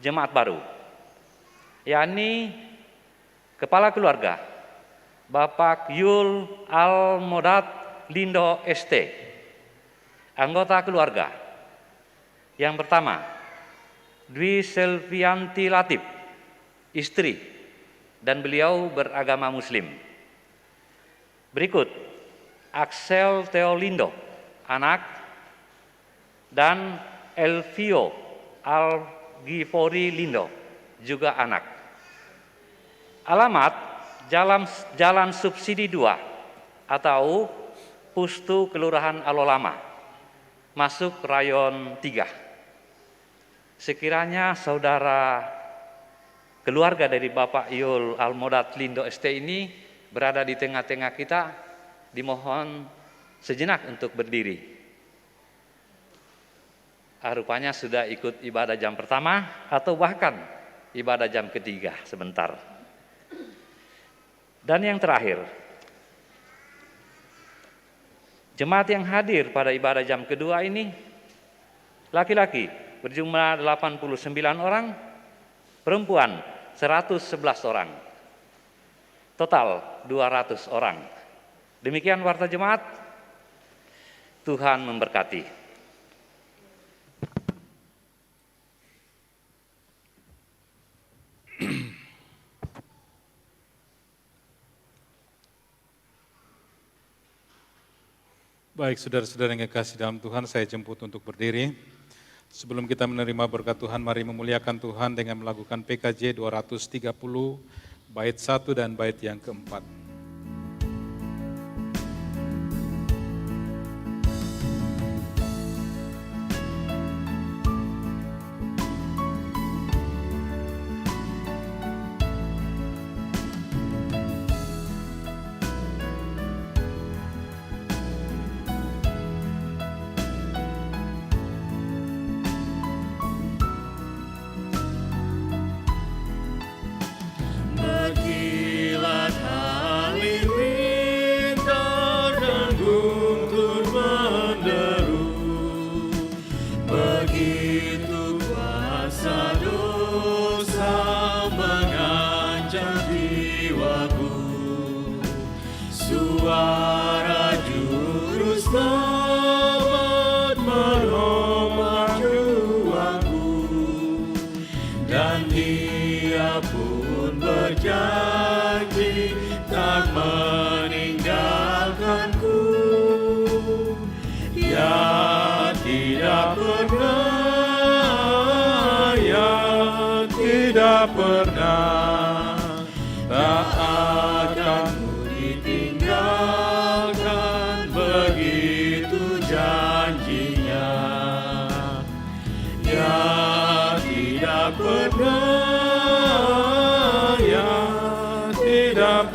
jemaat baru, yakni Kepala Keluarga Bapak Yul Almodat Lindo ST. Anggota keluarga yang pertama, Dwi Selvianti Latif, istri, dan beliau beragama Muslim. Berikut Axel Theolindo, anak, dan Elvio Algifori Lindo, juga anak. Alamat Jalan Subsidi 2 atau Pustu Kelurahan Alolama, masuk Rayon 3. Sekiranya saudara keluarga dari Bapak Yul Almodat Lindo ST ini berada di tengah-tengah kita, dimohon sejenak untuk berdiri. Rupanya sudah ikut ibadah jam pertama atau bahkan ibadah jam ketiga sebentar. Dan yang terakhir, jemaat yang hadir pada ibadah jam kedua ini laki-laki berjumlah 89 orang, perempuan 111 orang, total 200 orang. Demikian warta jemaat. Tuhan memberkati. Baik, saudara-saudara yang kekasih dalam Tuhan, saya jemput untuk berdiri. Sebelum kita menerima berkat Tuhan, mari memuliakan Tuhan dengan melakukan PKJ 230, bait 1 dan bait yang keempat.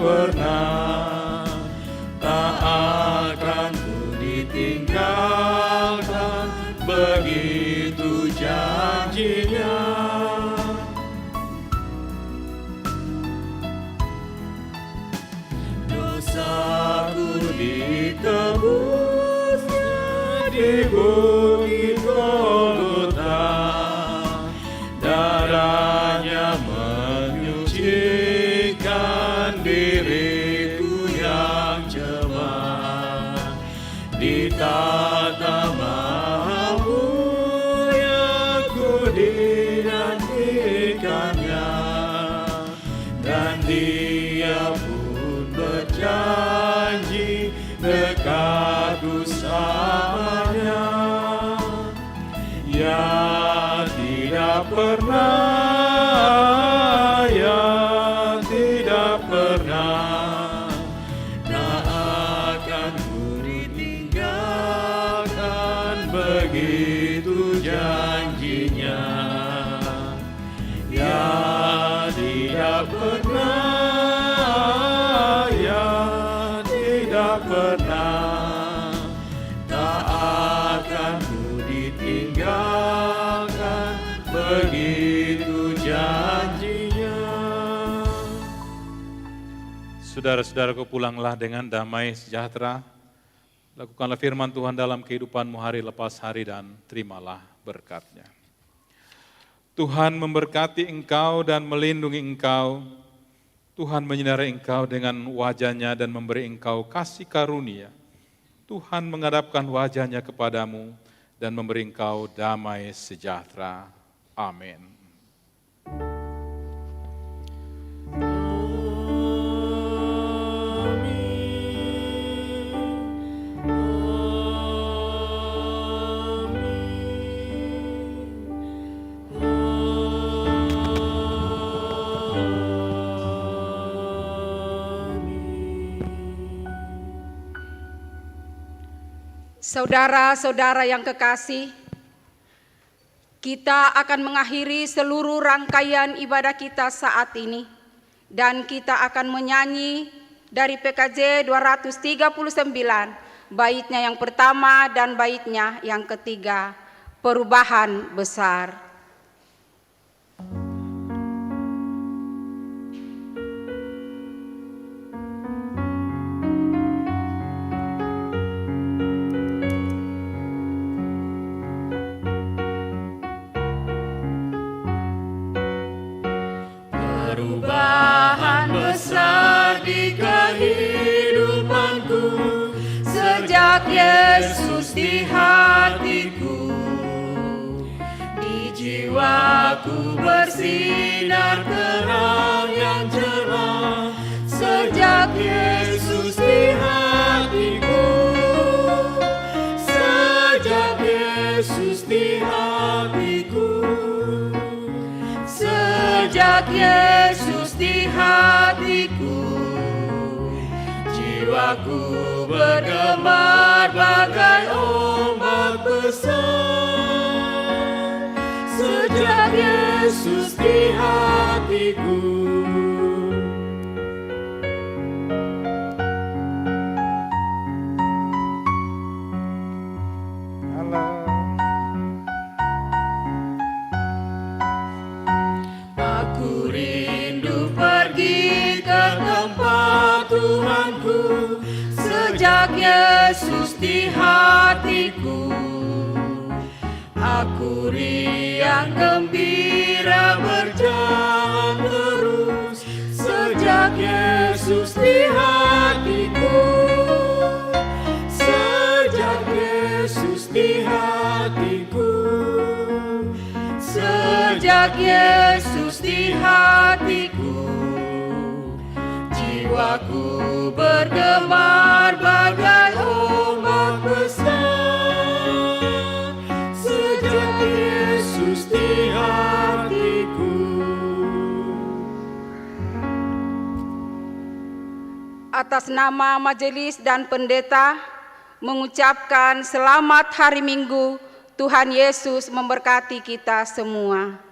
pernah, tak akan ku ditinggalkan, begitu janjinya. Dosaku ditebusnya di bukit Golgota, darahnya menyucikan diriku yang cemar. Di tata mahamulia ku dinantikannya, dan Dia pun berjanji dekat bersamanya. Ya tidak pernah, ya tidak pernah, tak akan ku ditinggalkan, begitu janjinya. Ya tidak pernah, ya tidak pernah, tak akan ku ditinggalkan, begitu janjinya. Saudara-saudaraku, pulanglah dengan damai sejahtera. Lakukanlah firman Tuhan dalam kehidupanmu hari lepas hari dan terimalah berkat-Nya. Tuhan memberkati engkau dan melindungi engkau. Tuhan menyinari engkau dengan wajah-Nya dan memberi engkau kasih karunia. Tuhan menghadapkan wajah-Nya kepadamu dan memberi engkau damai sejahtera. Amin. Saudara-saudara yang kekasih, kita akan mengakhiri seluruh rangkaian ibadah kita saat ini, dan kita akan menyanyi dari PKJ 239, baitnya yang pertama dan baitnya yang ketiga, Perubahan Besar. Perubahan besar di kehidupanku sejak Yesus di hatiku. Di jiwaku bersinar terang yang cerah sejak Yesus di hatiku. Sejak Yesus di hatiku. Sejak Yesus di hatiku, jiwaku bergemar bagai ombak besar. Sejak Yesus di hatiku. Aku rindu pergi ke tempat Tuhanku sejak Yesus di hatiku. Aku riang gembira berjalan terus sejak Yesus di hatiku. Sejak Yesus di hatiku. Sejak Yesus di hatiku, jiwaku bergemar bagai ombak besar. Sejak Yesus di hatiku. Atas nama majelis dan pendeta mengucapkan selamat hari Minggu. Tuhan Yesus memberkati kita semua.